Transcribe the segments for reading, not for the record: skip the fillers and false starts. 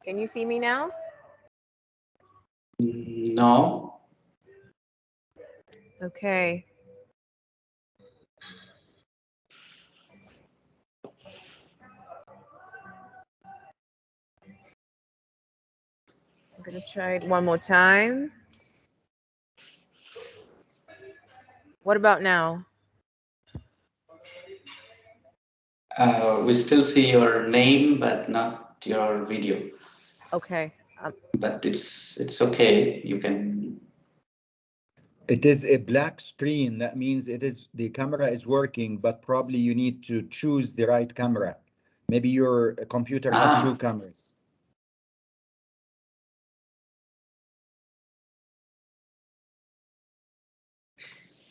Can you see me now? No. Okay. I'm going to try it one more time. What about now? We still see your name, but not your video. Okay. But it's okay. You can. It is a black screen. That means the camera is working, but probably you need to choose the right camera. Maybe your computer has two cameras.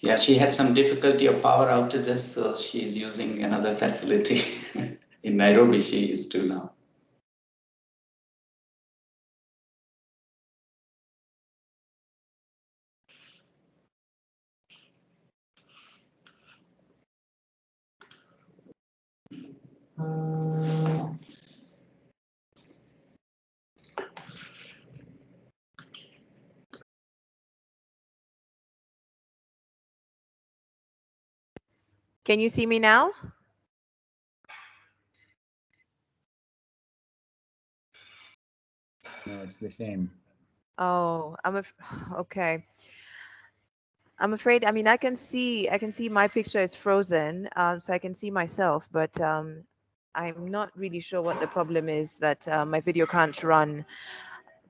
Yeah, she had some difficulty of power outages, so she's using another facility. In Nairobi, she is too now. Can you see me now? No, it's the same. Oh, okay. I'm afraid, I mean, I can see my picture is frozen, so I can see myself, but I'm not really sure what the problem is that my video can't run.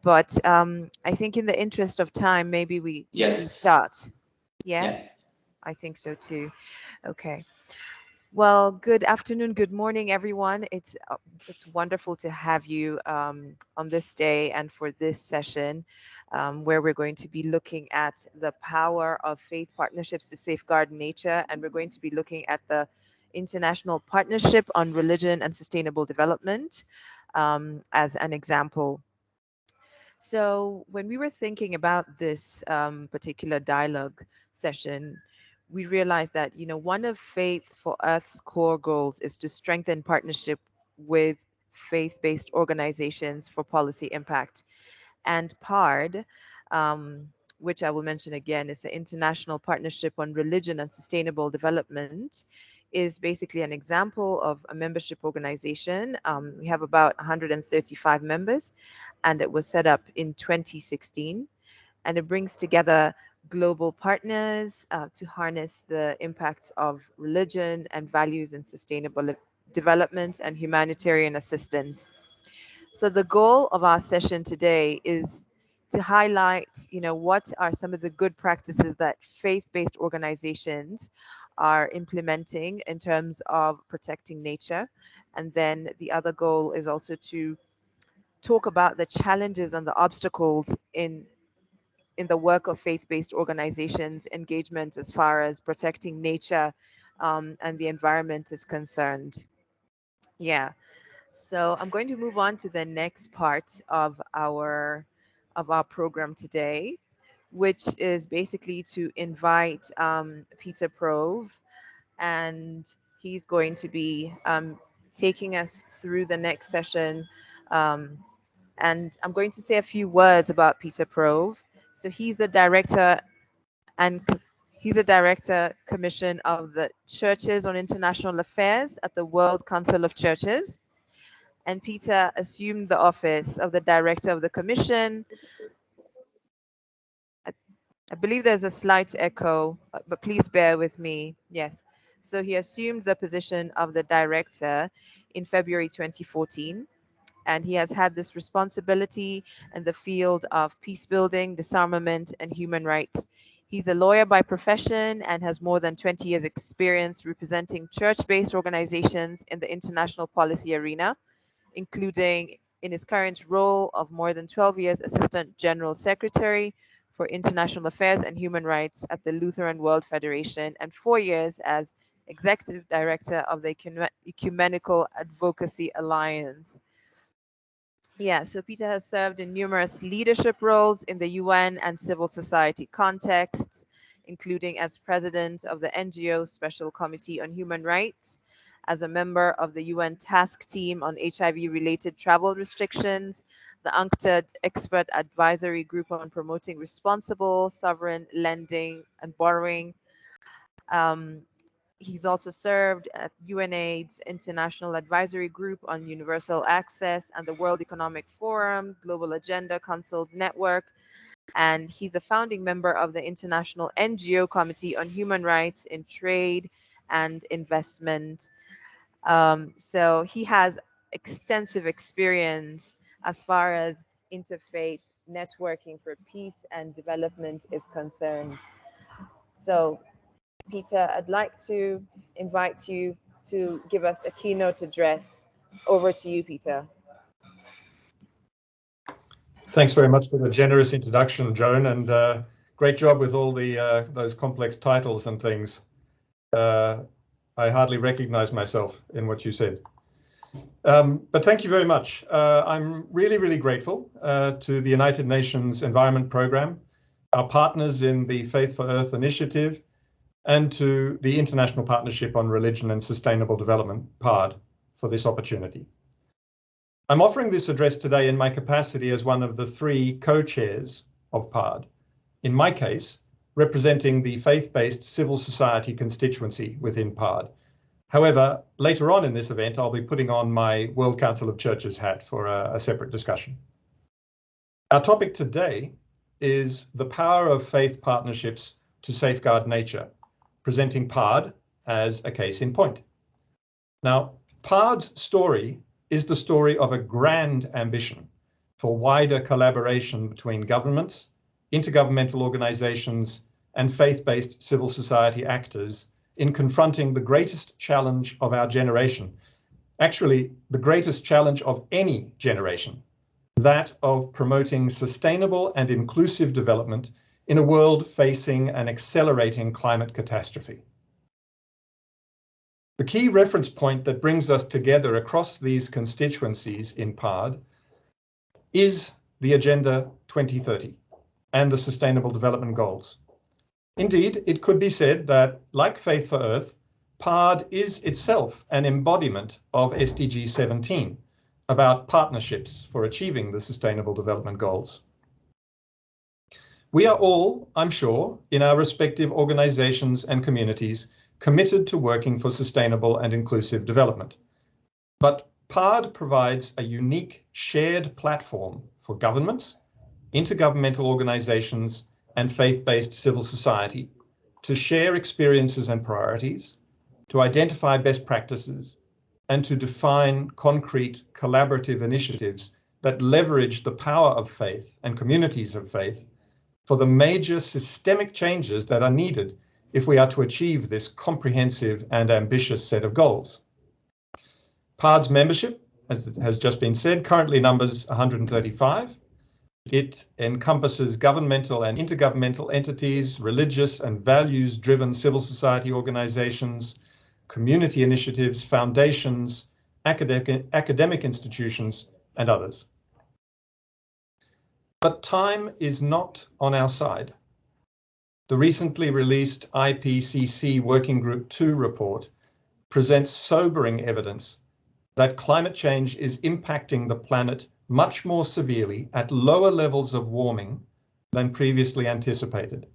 But I think in the interest of time, maybe we Yes. start. Yeah, Yeah. I think so too. Okay. Well, good afternoon, good morning, everyone. It's wonderful to have you on this day and for this session, where we're going to be looking at the power of faith partnerships to safeguard nature, and we're going to be looking at the International Partnership on Religion and Sustainable Development as an example. So, when we were thinking about this particular dialogue session, we realized that, you know, one of Faith for Earth's core goals is to strengthen partnership with faith-based organizations for policy impact. And PaRD, um, which I will mention again, is the International Partnership on Religion and Sustainable Development, is basically an example of a membership organization. We have about 135 members, and it was set up in 2016, and it brings together global partners to harness the impact of religion and values in sustainable development and humanitarian assistance. So the goal of our session today is to highlight, you know, what are some of the good practices that faith-based organizations are implementing in terms of protecting nature. And then the other goal is also to talk about the challenges and the obstacles in the work of faith-based organizations engagement as far as protecting nature and the environment is concerned. Yeah. So I'm going to move on to the next part of our program today, which is basically to invite Peter Prove, and he's going to be taking us through the next session. Um, and I'm going to say a few words about Peter Prove. So he's the director and he's a director commission of the Churches on International Affairs at the World Council of Churches. And Peter assumed the office of the director of the commission. I believe there's a slight echo, but please bear with me. Yes. So he assumed the position of the director in February 2014, and he has had this responsibility in the field of peace building, disarmament, and human rights. He's a lawyer by profession and has more than 20 years' experience representing church-based organizations in the international policy arena, including in his current role of more than 12 years Assistant General Secretary for International Affairs and Human Rights at the Lutheran World Federation and 4 years as Executive Director of the Ecumenical Advocacy Alliance. Yeah, so Peter has served in numerous leadership roles in the UN and civil society contexts, including as president of the NGO Special Committee on Human Rights, as a member of the UN task team on HIV-related travel restrictions, the UNCTAD Expert Advisory Group on promoting responsible sovereign lending and borrowing. He's also served at UNAIDS International Advisory Group on Universal Access and the World Economic Forum, Global Agenda Council's Network, and he's a founding member of the International NGO Committee on Human Rights in Trade and Investment. So he has extensive experience as far as interfaith networking for peace and development is concerned. So, Peter, I'd like to invite you to give us a keynote address. Over to you, Peter. Thanks very much for the generous introduction, Joan, and great job with all the those complex titles and things. I hardly recognize myself in what you said. But thank you very much. I'm really grateful to the United Nations Environment Programme, our partners in the Faith for Earth initiative, and to the International Partnership on Religion and Sustainable Development, PaRD, for this opportunity. I'm offering this address today in my capacity as one of the 3 co-chairs of PaRD, in my case, representing the faith-based civil society constituency within PaRD. However, later on in this event, I'll be putting on my World Council of Churches hat for a separate discussion. Our topic today is the power of faith partnerships to safeguard nature, presenting PaRD as a case in point. Now, PaRD's story is the story of a grand ambition for wider collaboration between governments, intergovernmental organizations, and faith-based civil society actors in confronting the greatest challenge of our generation, actually the greatest challenge of any generation, that of promoting sustainable and inclusive development in a world facing an accelerating climate catastrophe. The key reference point that brings us together across these constituencies in PaRD is the Agenda 2030 and the Sustainable Development Goals. Indeed, it could be said that, like Faith for Earth, PaRD is itself an embodiment of SDG 17, about partnerships for achieving the Sustainable Development Goals. We are all, I'm sure, in our respective organizations and communities, committed to working for sustainable and inclusive development. But PaRD provides a unique shared platform for governments, intergovernmental organizations, and faith-based civil society to share experiences and priorities, to identify best practices, and to define concrete collaborative initiatives that leverage the power of faith and communities of faith for the major systemic changes that are needed if we are to achieve this comprehensive and ambitious set of goals. PaRD's membership, as it has just been said, currently numbers 135. It encompasses governmental and intergovernmental entities, religious and values-driven civil society organizations, community initiatives, foundations, academic institutions, and others. But time is not on our side. The recently released IPCC Working Group 2 report presents sobering evidence that climate change is impacting the planet much more severely at lower levels of warming than previously anticipated.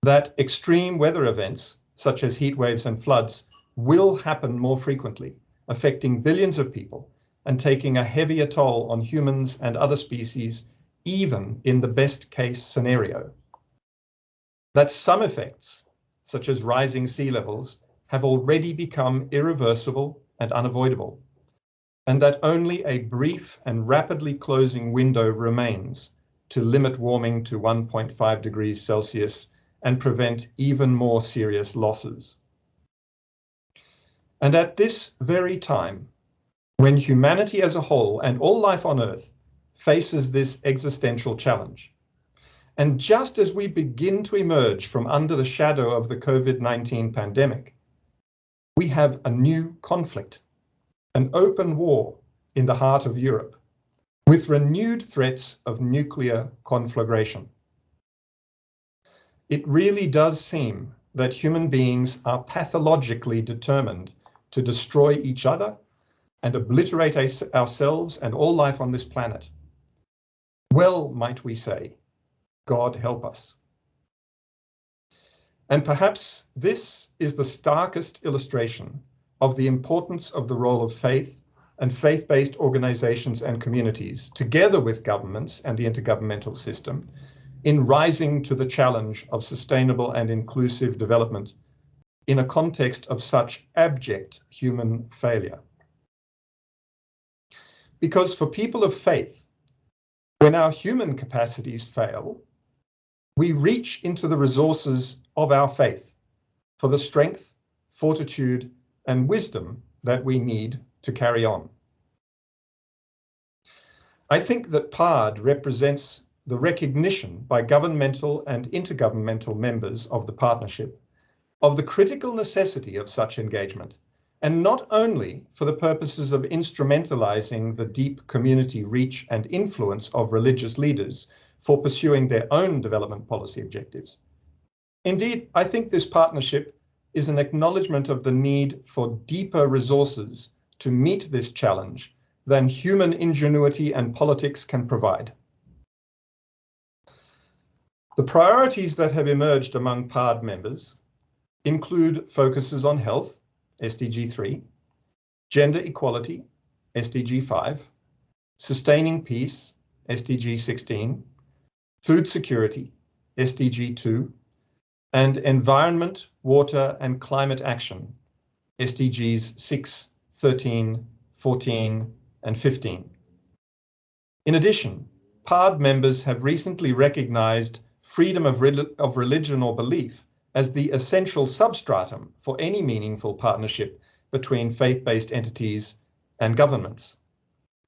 That extreme weather events, such as heat waves and floods, will happen more frequently, affecting billions of people and taking a heavier toll on humans and other species, even in the best case scenario. That some effects, such as rising sea levels, have already become irreversible and unavoidable, and that only a brief and rapidly closing window remains to limit warming to 1.5 degrees Celsius and prevent even more serious losses. And at this very time, when humanity as a whole and all life on Earth faces this existential challenge, and just as we begin to emerge from under the shadow of the COVID-19 pandemic, we have a new conflict, an open war in the heart of Europe, with renewed threats of nuclear conflagration. It really does seem that human beings are pathologically determined to destroy each other and obliterate ourselves and all life on this planet. Well, might we say, God help us. And perhaps this is the starkest illustration of the importance of the role of faith and faith-based organizations and communities, together with governments and the intergovernmental system, in rising to the challenge of sustainable and inclusive development in a context of such abject human failure. Because for people of faith, when our human capacities fail, we reach into the resources of our faith for the strength, fortitude, and wisdom that we need to carry on. I think that PaRD represents the recognition by governmental and intergovernmental members of the partnership of the critical necessity of such engagement, and not only for the purposes of instrumentalizing the deep community reach and influence of religious leaders for pursuing their own development policy objectives. Indeed, I think this partnership is an acknowledgement of the need for deeper resources to meet this challenge than human ingenuity and politics can provide. The priorities that have emerged among PaRD members include focuses on health, SDG 3, gender equality, SDG 5, sustaining peace, SDG 16, food security, SDG 2, and environment, water, and climate action, SDGs 6, 13, 14, and 15. In addition, PaRD members have recently recognized freedom of religion or belief as the essential substratum for any meaningful partnership between faith-based entities and governments,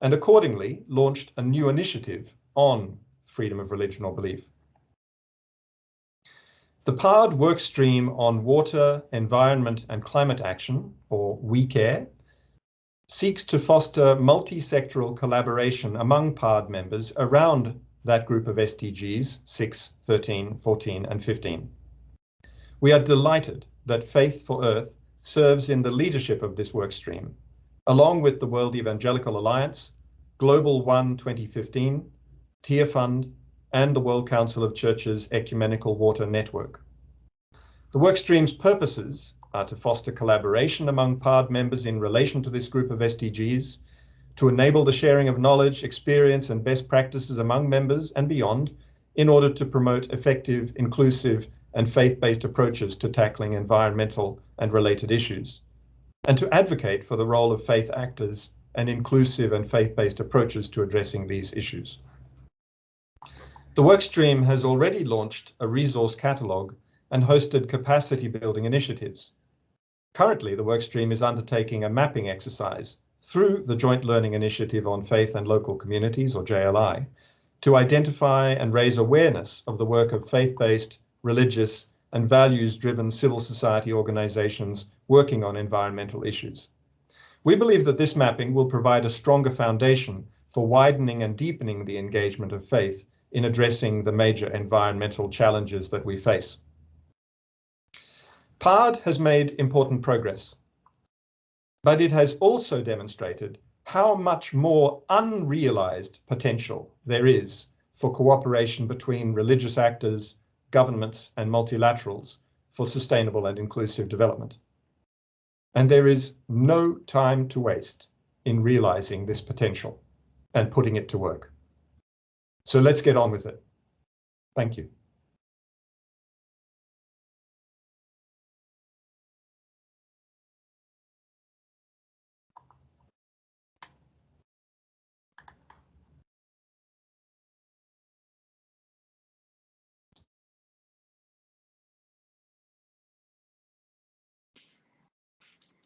and accordingly launched a new initiative on freedom of religion or belief. The PaRD workstream on water, environment, and climate action, or WeCare, seeks to foster multi-sectoral collaboration among PaRD members around that group of SDGs 6, 13, 14, and 15. We are delighted that Faith for Earth serves in the leadership of this workstream, along with the World Evangelical Alliance, Global One 2015, Tear Fund, and the World Council of Churches Ecumenical Water Network. The workstream's purposes are to foster collaboration among PaRD members in relation to this group of SDGs, to enable the sharing of knowledge, experience, and best practices among members and beyond, in order to promote effective, inclusive, and faith-based approaches to tackling environmental and related issues, and to advocate for the role of faith actors and inclusive and faith-based approaches to addressing these issues. The workstream has already launched a resource catalogue and hosted capacity building initiatives. Currently, the workstream is undertaking a mapping exercise through the Joint Learning Initiative on Faith and Local Communities, or JLI, to identify and raise awareness of the work of faith-based, religious, and values-driven civil society organizations working on environmental issues. We believe that this mapping will provide a stronger foundation for widening and deepening the engagement of faith in addressing the major environmental challenges that we face. PaRD has made important progress, but it has also demonstrated how much more unrealized potential there is for cooperation between religious actors, governments, and multilaterals for sustainable and inclusive development. And there is no time to waste in realizing this potential and putting it to work. So let's get on with it. Thank you.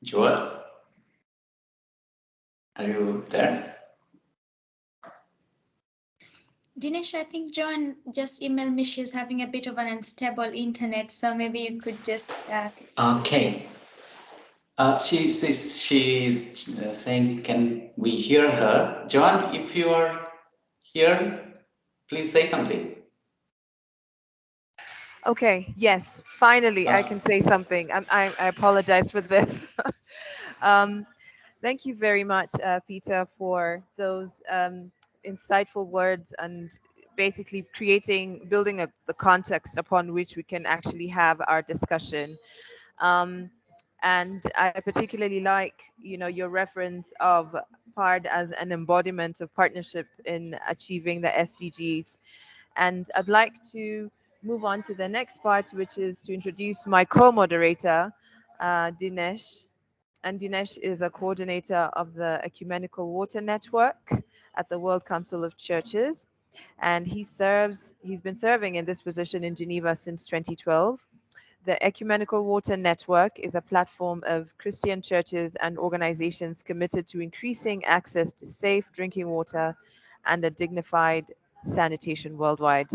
Joel, are you there? Dinesh, I think Joan just emailed me. She's having a bit of an unstable internet, so maybe you could just... Okay. She's saying, can we hear her? Joan, if you are here, please say something. Okay, yes, finally I can say something. I apologize for this. Um, Thank you very much, Peter, for those insightful words and basically building the context upon which we can actually have our discussion. Um, and I particularly like, your reference of PaRD as an embodiment of partnership in achieving the SDGs. And I'd like to move on to the next part, which is to introduce my co-moderator, Dinesh. And Dinesh is a coordinator of the Ecumenical Water Network at the World Council of Churches. And he's been serving in this position in Geneva since 2012. The Ecumenical Water Network is a platform of Christian churches and organizations committed to increasing access to safe drinking water and a dignified sanitation worldwide.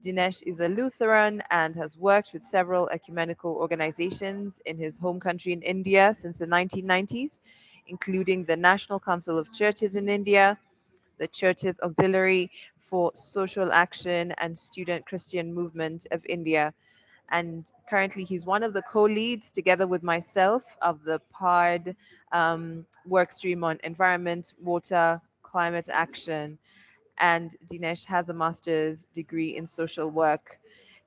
Dinesh is a Lutheran and has worked with several ecumenical organizations in his home country in India since the 1990s, including the National Council of Churches in India, the Churches Auxiliary for Social Action and Student Christian Movement of India. And currently he's one of the co-leads together with myself of the PaRD work stream on environment, water, climate action. And Dinesh has a master's degree in social work.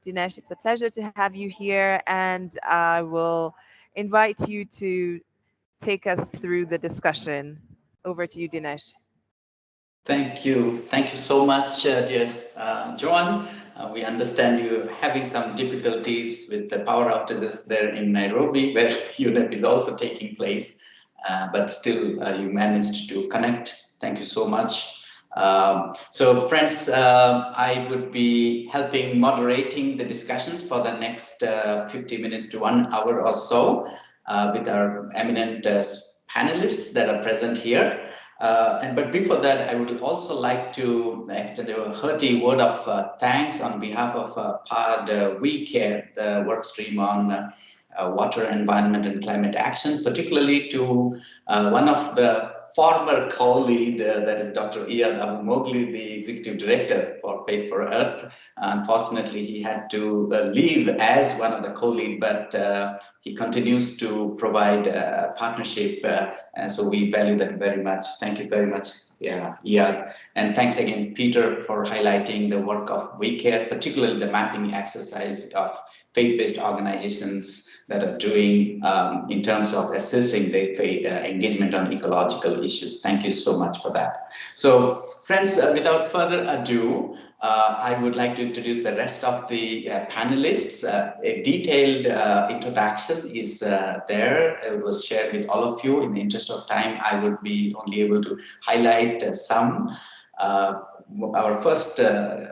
Dinesh, it's a pleasure to have you here, and I will invite you to take us through the discussion. Over to you, Dinesh. Thank you. Thank you so much, dear Joan. We understand you're having some difficulties with the power outages there in Nairobi, where UNEP is also taking place, but still you managed to connect. Thank you so much. So friends, I would be helping moderating the discussions for the next 50 minutes to 1 hour or so with our eminent panelists that are present here. But before that, I would also like to extend a hearty word of thanks on behalf of PaRD We Care, the work stream on water, environment, and climate action, particularly to one of the former co-lead, that is Dr. Iyad Abu Mogli, the Executive Director for Faith for Earth. Unfortunately, he had to leave as one of the co-lead, but he continues to provide partnership, and so we value that very much. Thank you very much, Iyad. And thanks again, Peter, for highlighting the work of We Care, particularly the mapping exercise of faith-based organizations that are doing in terms of assessing their engagement on ecological issues. Thank you so much for that. So, friends, without further ado, I would like to introduce the rest of the panelists. A detailed introduction is there. It was shared with all of you. In the interest of time, I would be only able to highlight some. Our first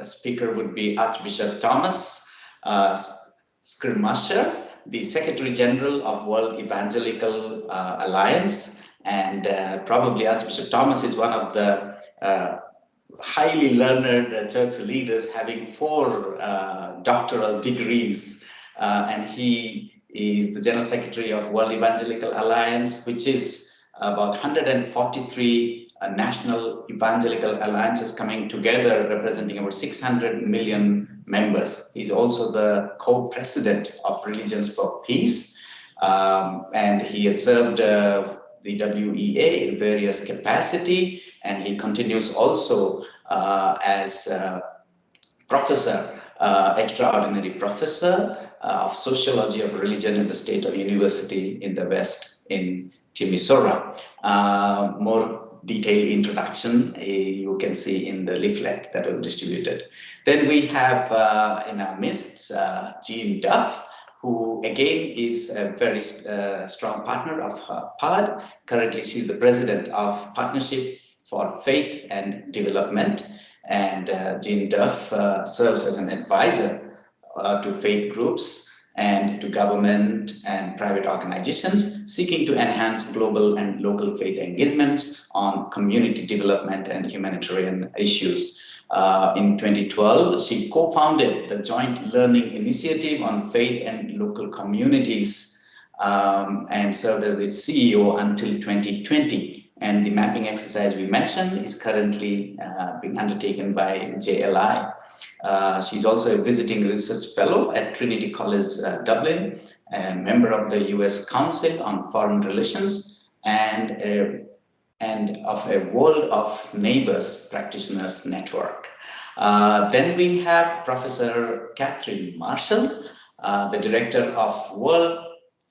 speaker would be Archbishop Thomas Skirmasher, the Secretary General of World Evangelical Alliance, and probably Archbishop Thomas is one of the highly learned church leaders, having 4 doctoral degrees, and he is the General Secretary of World Evangelical Alliance, which is about 143 national evangelical alliances coming together, representing over 600 million members. He's also the co-president of Religions for Peace, and he has served the WEA in various capacity, and he continues also as professor, extraordinary professor of sociology of religion in the State of University in the West in Timisoara. More detailed introduction you can see in the leaflet that was distributed. Then we have in our midst Jean Duff, who again is a very strong partner of PaRD. Currently, she's the president of Partnership for Faith and Development. And Jean Duff serves as an advisor to faith groups and to government and private organizations seeking to enhance global and local faith engagements on community development and humanitarian issues. In 2012, she co-founded the Joint Learning Initiative on Faith and Local Communities and served as its CEO until 2020. And the mapping exercise we mentioned is currently being undertaken by JLI. She's also a visiting research fellow at Trinity College Dublin, a member of the US Council on Foreign Relations, and of a World of Neighbors Practitioners Network. Then we have Professor Catherine Marshall, the Director of World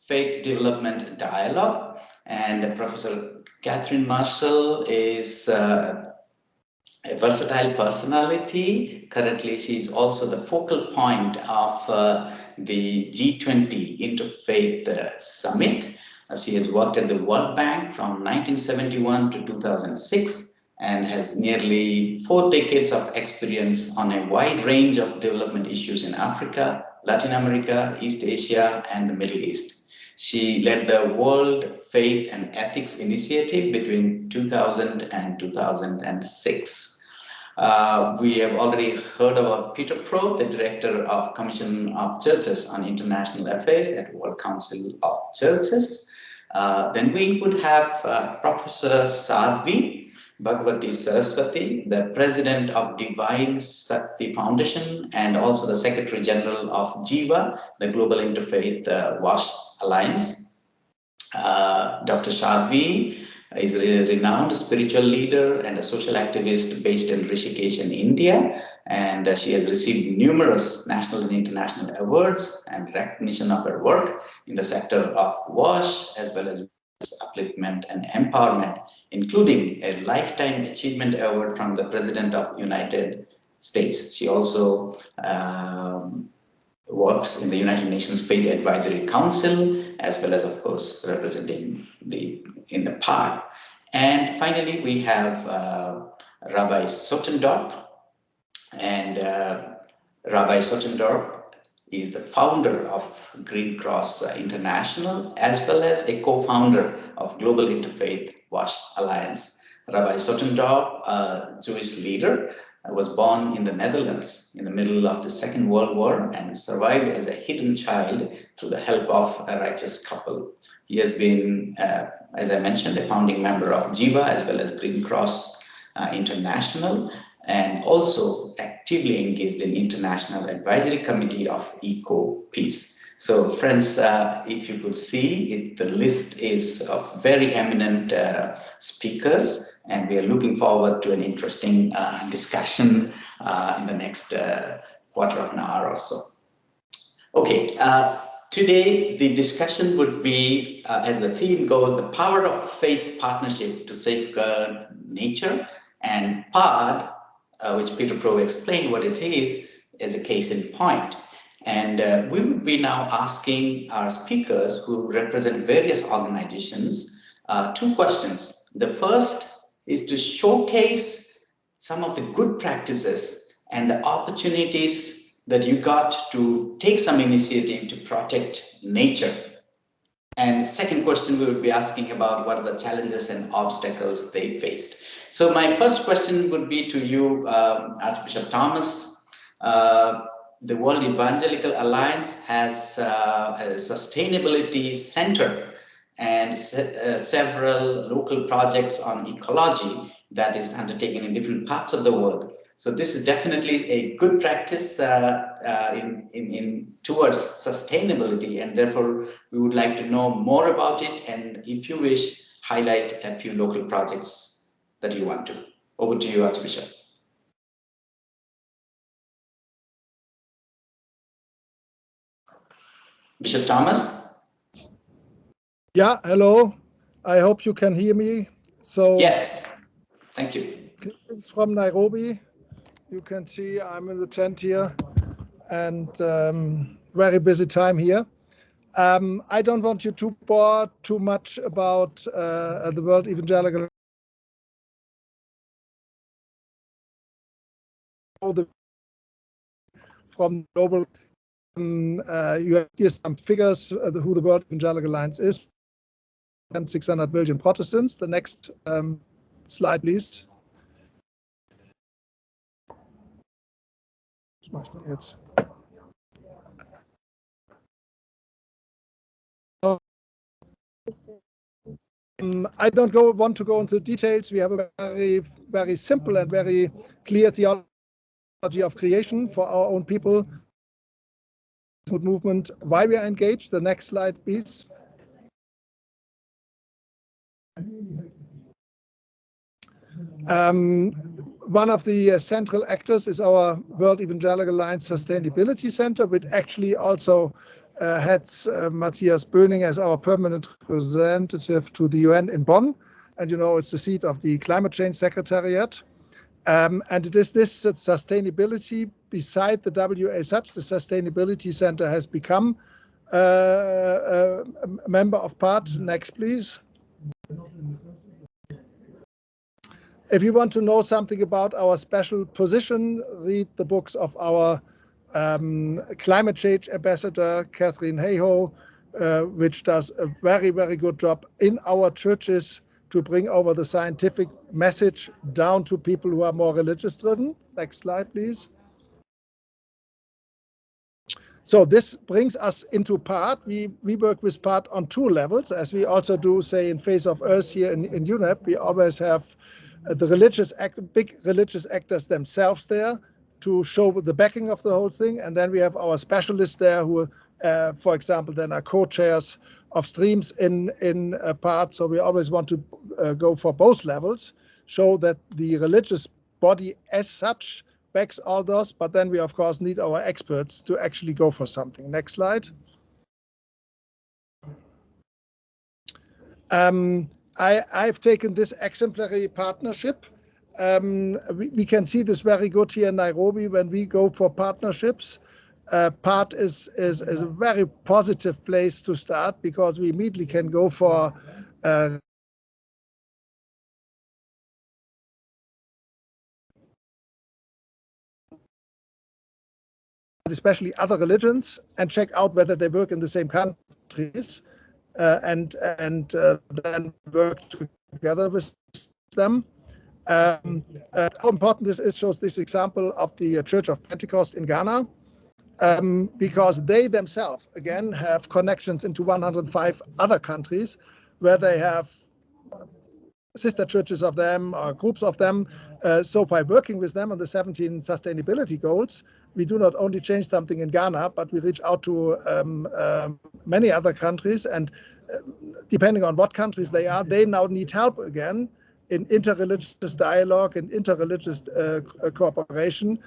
Faith Development Dialogue. And Professor Catherine Marshall is a versatile personality. Currently, she is also the focal point of the G20 Interfaith Summit. She has worked at the World Bank from 1971 to 2006 and has nearly 4 decades of experience on a wide range of development issues in Africa, Latin America, East Asia, and the Middle East. She led the World Faith and Ethics Initiative between 2000 and 2006. We have already heard about Peter Probe, the Director of Commission of Churches on International Affairs at World Council of Churches. Then we would have Professor Sadhvi Bhagwati Saraswati, the President of Divine Shakti Foundation and also the Secretary General of JIVA, the Global Interfaith WASH Alliance. Dr. Sadhvi is a renowned spiritual leader and a social activist based in Rishikesh in India, and she has received numerous national and international awards and recognition of her work in the sector of WASH as well as upliftment and empowerment, including a Lifetime Achievement Award from the President of United States. She also works in the United Nations Faith Advisory Council, as well as, of course, representing in the PaRD. And finally, we have Rabbi Sotendorp, and Rabbi Sotendorp is the founder of Green Cross International, as well as a co-founder of Global Interfaith WASH Alliance. Rabbi Sotendorp, a Jewish leader, was born in the Netherlands in the middle of the Second World War and survived as a hidden child through the help of a righteous couple. He has been, as I mentioned, a founding member of JIVA as well as Green Cross International, and also actively engaged in International Advisory Committee of Eco-Peace. So friends, if you could see, the list is of very eminent speakers, and we are looking forward to an interesting discussion in the next quarter of an hour or so. Okay, today the discussion would be, as the theme goes, the power of faith partnership to safeguard nature, and PaRD, which Peter Probe explained what it is a case in point. And we would be now asking our speakers who represent various organizations 2 questions. The first is to showcase some of the good practices and the opportunities that you got to take some initiative to protect nature. And second question, we would be asking about what are the challenges and obstacles they faced. So my first question would be to you, Archbishop Thomas. The World Evangelical Alliance has a sustainability center and several local projects on ecology that is undertaken in different parts of the world. So this is definitely a good practice towards sustainability, and therefore we would like to know more about it, and if you wish, highlight a few local projects that you want to. Over to you, Archbishop. Bishop Thomas? Yeah, hello. I hope you can hear me. So yes, thank you. It's from Nairobi. You can see I'm in the tent here, and very busy time here. I don't want you to bore too much about the World Evangelical. From global, you have here some figures who the World Evangelical Alliance is. And 600 million Protestants. The next slide, please. Was mache ich denn jetzt? I don't want to go into details. We have a very, very simple and very clear theology of creation for our own people. Movement, why we are engaged. The next slide, please. One of the central actors is our World Evangelical Alliance Sustainability Center, which actually also heads Matthias Böning as our permanent representative to the UN in Bonn. And you know, it's the seat of the Climate Change Secretariat. And it is this sustainability beside the WA such the Sustainability Center has become a member of PaRD. Next, please. If you want to know something about our special position, read the books of our climate change ambassador, Catherine Hayhoe, which does a very, very good job in our churches to bring over the scientific message down to people who are more religious driven. Next slide, please. So this brings us into PaRD. We work with PaRD on two levels, as we also do, say, in Face of Earth here in UNEP. We always have the big religious actors themselves there to show the backing of the whole thing. And then we have our specialists there who, for example, then are co-chairs of streams in PaRD. So we always want to go for both levels, show that the religious body as such backs all those, but then we of course need our experts to actually go for something. Next slide. I've taken this exemplary partnership. We can see this very good here in Nairobi when we go for partnerships. PaRD is a very positive place to start because we immediately can go for especially other religions and check out whether they work in the same countries and then work together with them. How important this is shows this example of the Church of Pentecost in Ghana, because they themselves, again, have connections into 105 other countries where they have sister churches of them or groups of them. So by working with them on the 17 sustainability goals, we do not only change something in Ghana, but we reach out to many other countries. And depending on what countries they are, they now need help again in interreligious dialogue and interreligious cooperation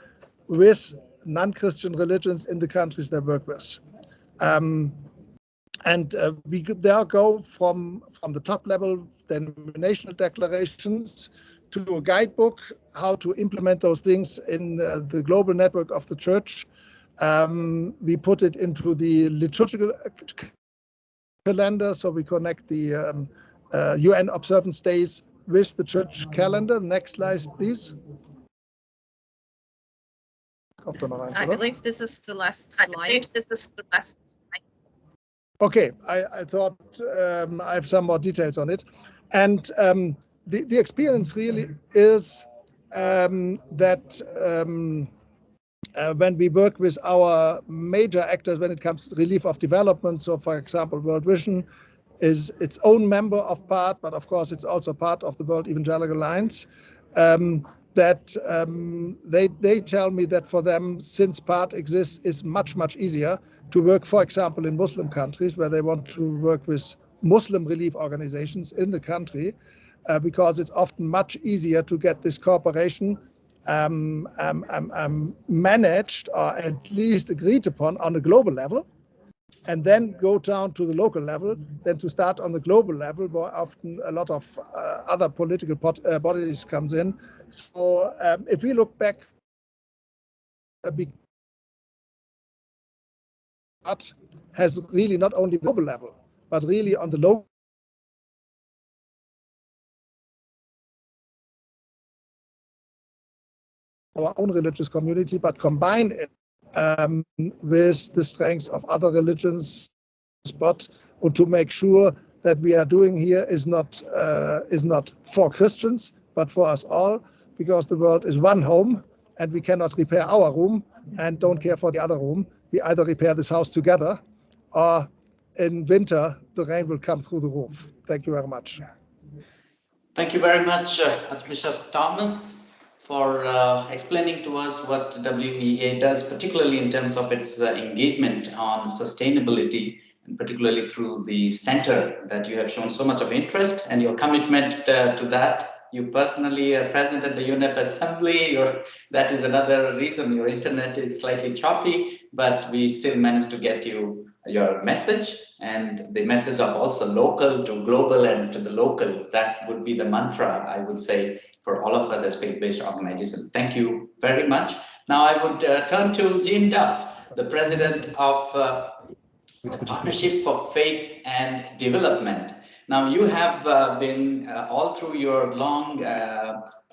with non-Christian religions in the countries they work with. And we there go from the top level, denominational declarations, to a guidebook, how to implement those things in the global network of the church. We put it into the liturgical calendar, so we connect the UN observance days with the church calendar. Next slide, please. I believe this is the last slide. Okay, I thought I have some more details on it. And the experience really is that when we work with our major actors when it comes to relief of development, so for example, World Vision is its own member of PaRD, but of course it's also part of the World Evangelical Alliance, that they tell me that for them, since PaRD exists, is much, much easier to work, for example, in Muslim countries where they want to work with Muslim relief organizations in the country, because it's often much easier to get this cooperation managed or at least agreed upon on a global level, and then go down to the local level, than to start on the global level, where often a lot of other political bodies comes in. So if we look back, PaRD has really not only global level, but really on the local our own religious community, but combine it with the strengths of other religions, but to make sure that we are doing here is not for Christians, but for us all, because the world is one home, and we cannot repair our room and don't care for the other room. We either repair this house together, or in winter the rain will come through the roof. Thank you very much. Thank you very much, Archbishop Thomas, for explaining to us what WEA does, particularly in terms of its engagement on sustainability, and particularly through the center that you have shown so much of interest and your commitment to that. you personally are present at the UNEP assembly, or that is another reason your internet is slightly choppy, but we still managed to get you your message, and the message of also local to global and to the local. That would be the mantra, I would say, for all of us as faith-based organizations. Thank you very much. Now I would turn to Jean Duff, the president of Partnership for Faith and Development. Now, you have been all through your long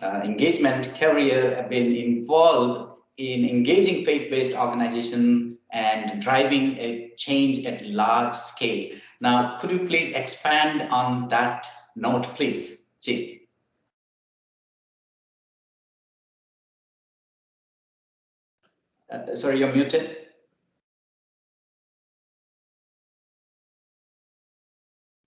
engagement career, been involved in engaging faith-based organization and driving a change at large scale. Now, could you please expand on that note, please, Jean? Sorry, you're muted.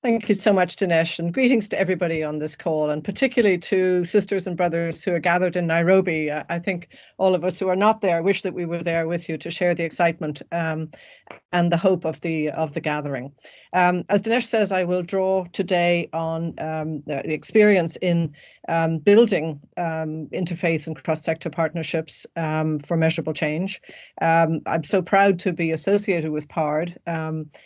Thank you so much, Dinesh, and greetings to everybody on this call, and particularly to sisters and brothers who are gathered in Nairobi. I think all of us who are not there wish that we were there with you to share the excitement and the hope of the gathering. As Dinesh says, I will draw today on the experience in building interfaith and cross-sector partnerships for measurable change. I'm so proud to be associated with PaRD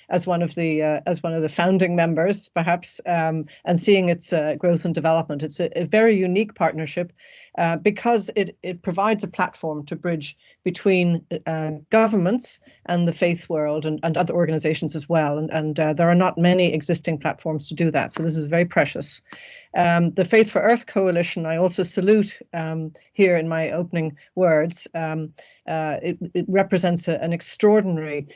as one of the founding members, perhaps, and seeing its growth and development. It's a very unique partnership because it provides a platform to bridge between governments and the faith world and other organizations as well. And there are not many existing platforms to do that. So this is very precious. The Faith for Earth Coalition, I also salute here in my opening words. It represents an extraordinary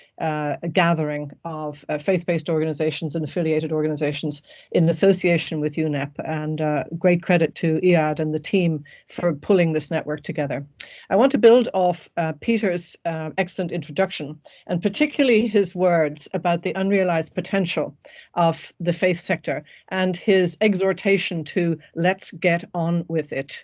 gathering of faith-based organizations and affiliated organizations in association with UNEP, and great credit to IAD and the team for pulling this network together. I want to build off Peter's excellent introduction, and particularly his words about the unrealized potential of the faith sector and his exhortation to let's get on with it.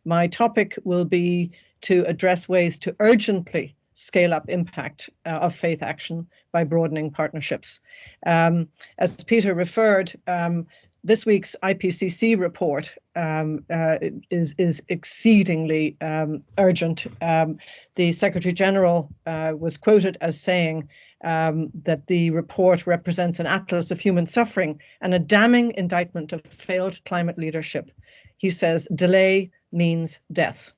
My topic will be to address ways to urgently scale up impact of faith action by broadening partnerships. As Peter referred, this week's IPCC report is exceedingly urgent. The Secretary General was quoted as saying that the report represents an atlas of human suffering and a damning indictment of failed climate leadership. He says, delay means death.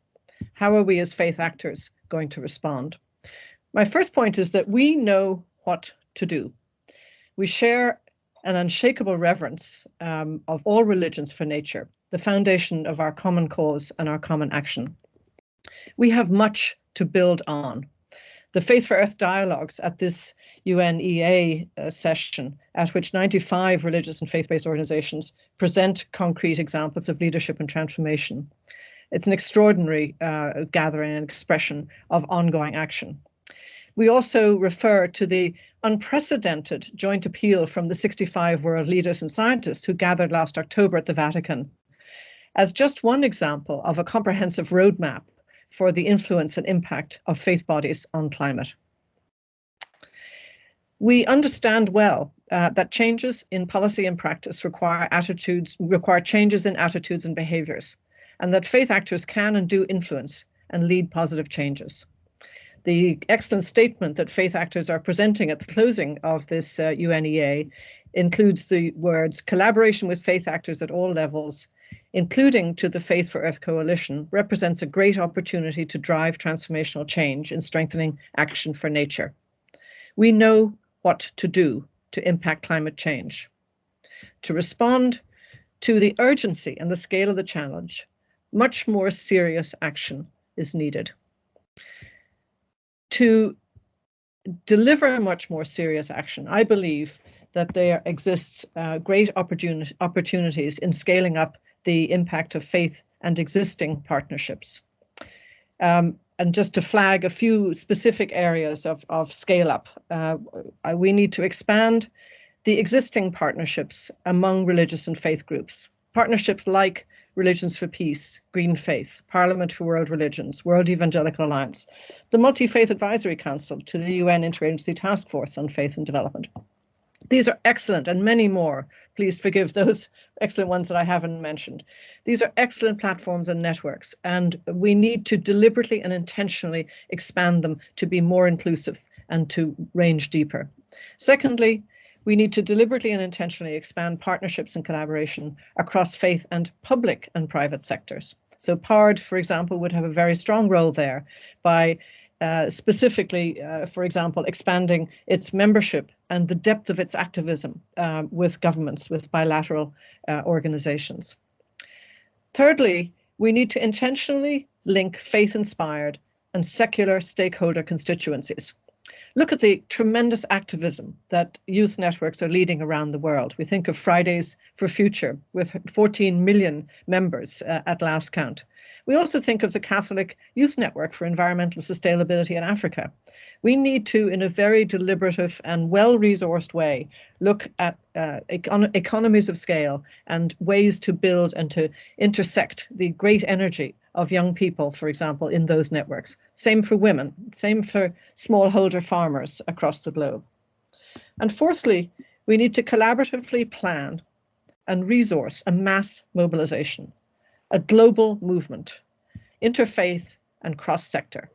How are we as faith actors going to respond? My first point is that we know what to do. We share an unshakable reverence of all religions for nature, the foundation of our common cause and our common action. We have much to build on. The Faith for Earth dialogues at this UNEA session, at which 95 religious and faith-based organizations present concrete examples of leadership and transformation. It's an extraordinary gathering and expression of ongoing action. We also refer to the unprecedented joint appeal from the 65 world leaders and scientists who gathered last October at the Vatican as just one example of a comprehensive roadmap for the influence and impact of faith bodies on climate. We understand well that changes in policy and practice require changes in attitudes and behaviors, and that faith actors can and do influence and lead positive changes. The excellent statement that faith actors are presenting at the closing of this UNEA includes the words, collaboration with faith actors at all levels, including to the Faith for Earth Coalition, represents a great opportunity to drive transformational change in strengthening action for nature. We know what to do to impact climate change. To respond to the urgency and the scale of the challenge, much more serious action is needed. To deliver much more serious action, I believe that there exists great opportunities in scaling up the impact of faith and existing partnerships. And just to flag a few specific areas of scale up, we need to expand the existing partnerships among religious and faith groups. Partnerships like Religions for Peace, Green Faith, Parliament for World Religions, World Evangelical Alliance, the Multi-Faith Advisory Council to the UN Interagency Task Force on Faith and Development. These are excellent, and many more. Please forgive those excellent ones that I haven't mentioned. These are excellent platforms and networks, and we need to deliberately and intentionally expand them to be more inclusive and to range deeper. Secondly, we need to deliberately and intentionally expand partnerships and collaboration across faith and public and private sectors. So PaRD, for example, would have a very strong role there by specifically, for example, expanding its membership and the depth of its activism with governments, with bilateral organizations. Thirdly, we need to intentionally link faith-inspired and secular stakeholder constituencies. Look at the tremendous activism that youth networks are leading around the world. We think of Fridays for Future with 14 million members at last count. We also think of the Catholic Youth Network for Environmental Sustainability in Africa. We need to, in a very deliberative and well-resourced way, look at economies of scale and ways to build and to intersect the great energy of young people, for example, in those networks. Same for women, same for smallholder farmers across the globe. And fourthly, we need to collaboratively plan and resource a mass mobilization, a global movement, interfaith and cross-sector.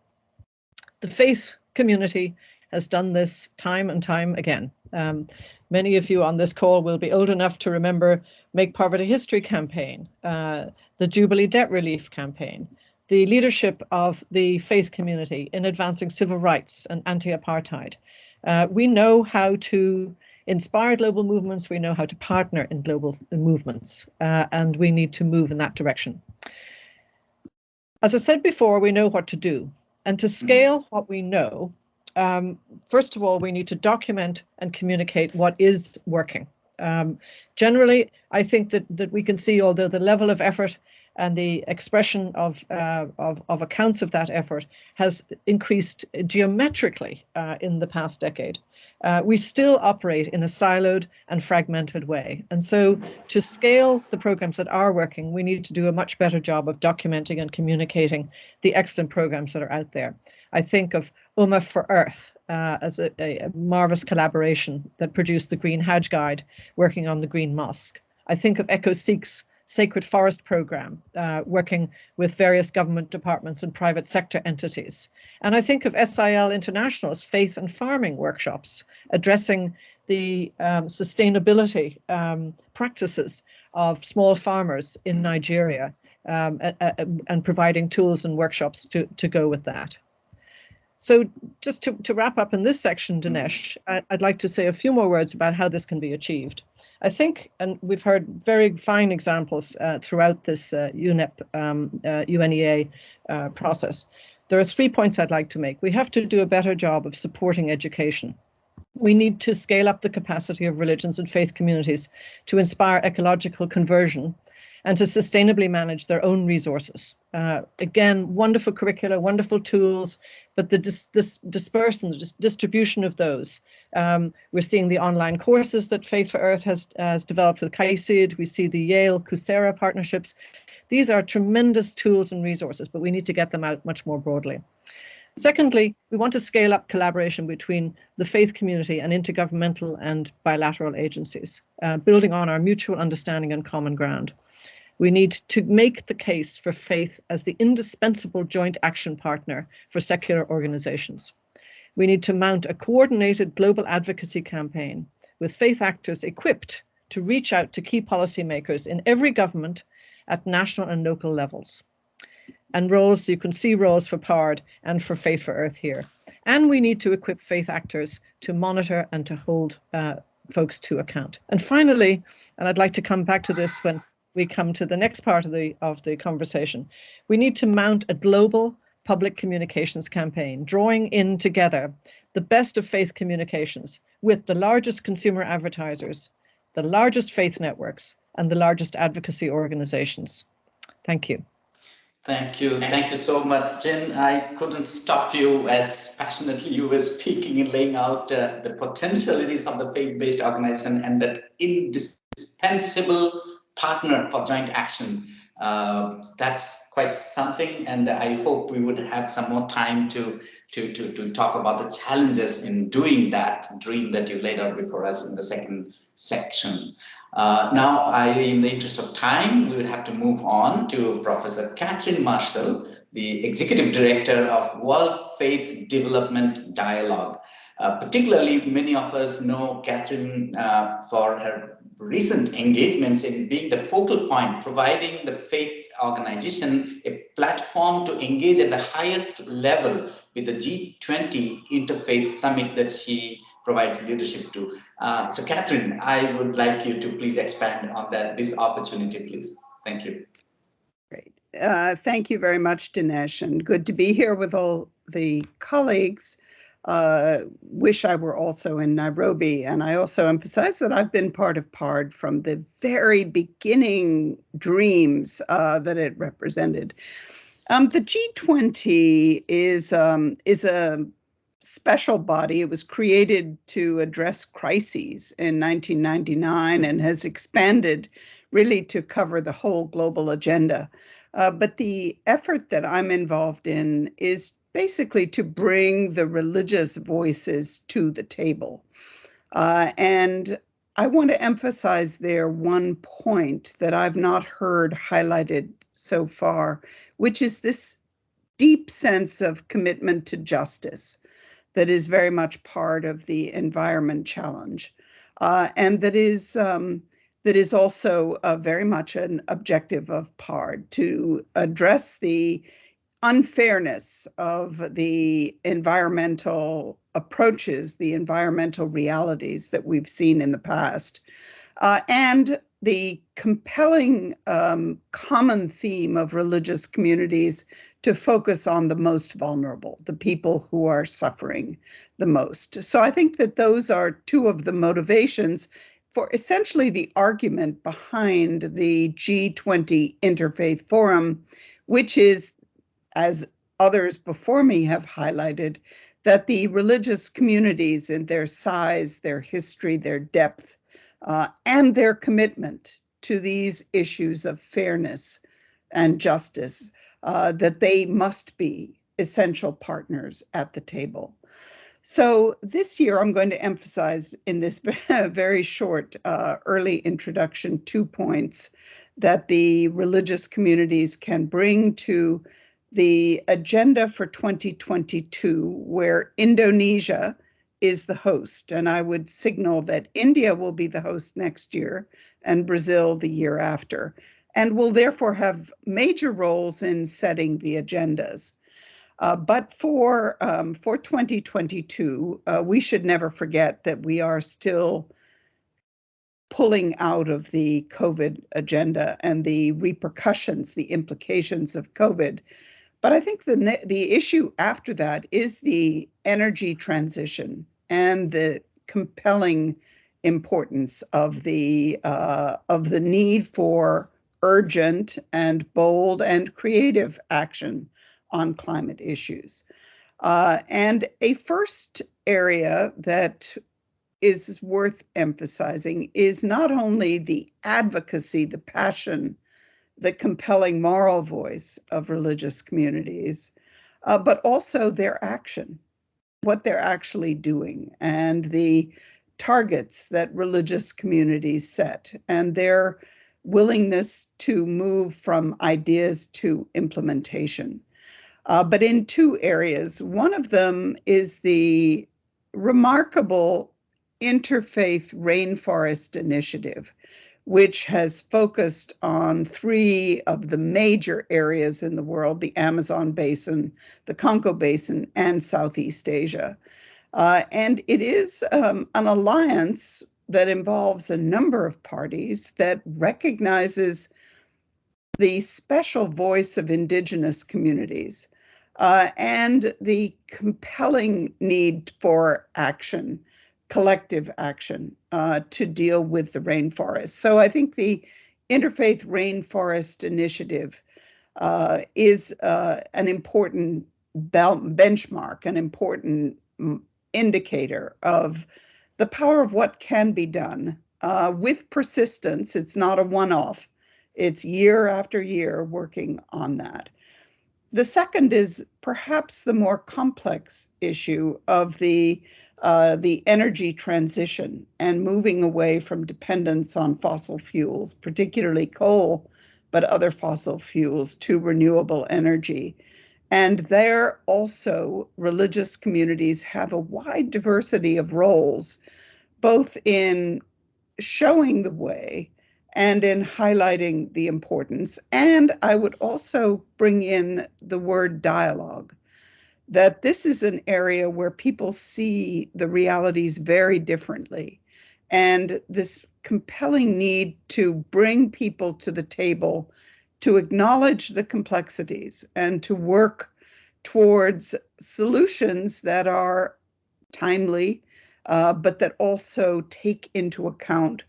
The faith community has done this time and time again. Many of you on this call will be old enough to remember Make Poverty History campaign, the Jubilee Debt Relief campaign, the leadership of the faith community in advancing civil rights and anti-apartheid. We know how to inspire global movements, we know how to partner in global movements, and we need to move in that direction. As I said before, we know what to do. And to scale what we know, first of all, we need to document and communicate what is working. Generally, I think that we can see, although the level of effort and the expression of accounts of that effort has increased geometrically in the past decade, we still operate in a siloed and fragmented way. And so to scale the programs that are working, we need to do a much better job of documenting and communicating the excellent programs that are out there. I think of Ummah for Earth as a marvelous collaboration that produced the Green Hajj Guide working on the Green Mosque. I think of EcoSeek's Sacred Forest Programme, working with various government departments and private sector entities. And I think of SIL International's Faith and Farming workshops, addressing the sustainability practices of small farmers in Nigeria, and providing tools and workshops to go with that. So just to wrap up in this section, Dinesh, I'd like to say a few more words about how this can be achieved. I think, and we've heard very fine examples throughout this UNEP, UNEA process. There are 3 points I'd like to make. We have to do a better job of supporting education. We need to scale up the capacity of religions and faith communities to inspire ecological conversion and to sustainably manage their own resources. Again, wonderful curricula, wonderful tools, but the dispersion, the distribution of those. We're seeing the online courses that Faith for Earth has developed with KAICID. We see the Yale Coursera partnerships. These are tremendous tools and resources, but we need to get them out much more broadly. Secondly, we want to scale up collaboration between the faith community and intergovernmental and bilateral agencies, building on our mutual understanding and common ground. We need to make the case for faith as the indispensable joint action partner for secular organizations. We need to mount a coordinated global advocacy campaign with faith actors equipped to reach out to key policymakers in every government at national and local levels. And roles, you can see roles for PaRD and for Faith for Earth here. And we need to equip faith actors to monitor and to hold folks to account. And finally, and I'd like to come back to this when we come to the next part of the conversation, we need to mount a global public communications campaign, drawing in together the best of faith communications with the largest consumer advertisers, the largest faith networks, and the largest advocacy organizations. Thank you. Thank you. Thank you so much, Jen. I couldn't stop you as passionately you were speaking and laying out the potentialities of the faith-based organization and that indispensable partner for joint action. That's quite something, and I hope we would have some more time to talk about the challenges in doing that dream that you laid out before us in the second section. Now, in the interest of time, we would have to move on to Professor Catherine Marshall, the Executive Director of World Faith Development Dialogue. Particularly, many of us know Catherine for her recent engagements in being the focal point, providing the faith organization a platform to engage at the highest level with the G20 Interfaith Summit that she provides leadership to. So Catherine, I would like you to please expand on this opportunity, please. Thank you. Great. Thank you very much, Dinesh, and good to be here with all the colleagues. Wish I were also in Nairobi. And I also emphasize that I've been part of PaRD from the very beginning dreams that it represented. The G20 is a special body. It was created to address crises in 1999 and has expanded really to cover the whole global agenda. But the effort that I'm involved in is basically to bring the religious voices to the table. And I want to emphasize there one point that I've not heard highlighted so far, which is this deep sense of commitment to justice that is very much part of the environment challenge, and that is also very much an objective of PaRD, to address the unfairness of the environmental approaches, the environmental realities that we've seen in the past, and the compelling common theme of religious communities to focus on the most vulnerable, the people who are suffering the most. So I think that those are two of the motivations for essentially the argument behind the G20 Interfaith Forum, which is, as others before me have highlighted, that the religious communities in their size, their history, their depth, and their commitment to these issues of fairness and justice, that they must be essential partners at the table. So this year, I'm going to emphasize in this very short early introduction 2 points that the religious communities can bring to the agenda for 2022, where Indonesia is the host. And I would signal that India will be the host next year and Brazil the year after, and will therefore have major roles in setting the agendas. But for 2022, we should never forget that we are still pulling out of the COVID agenda and the repercussions, the implications of COVID. But I think the issue after that is the energy transition and the compelling importance of the need for urgent and bold and creative action on climate issues. And a first area that is worth emphasizing is not only the advocacy, the passion, the compelling moral voice of religious communities, but also their action, what they're actually doing, and the targets that religious communities set, and their willingness to move from ideas to implementation. But in two areas, one of them is the remarkable Interfaith Rainforest Initiative, which has focused on 3 of the major areas in the world: the Amazon Basin, the Congo Basin, and Southeast Asia. And it is an alliance that involves a number of parties that recognizes the special voice of indigenous communities and the compelling need for action, collective action, to deal with the rainforest. So I think the Interfaith Rainforest Initiative is an important benchmark, an important indicator of the power of what can be done with persistence. It's not a one-off. It's year after year working on that. The second is perhaps the more complex issue of the energy transition and moving away from dependence on fossil fuels, particularly coal, but other fossil fuels, to renewable energy. And there also religious communities have a wide diversity of roles, both in showing the way and in highlighting the importance. And I would also bring in the word dialogue, that this is an area where people see the realities very differently. And this compelling need to bring people to the table to acknowledge the complexities and to work towards solutions that are timely, but that also take into account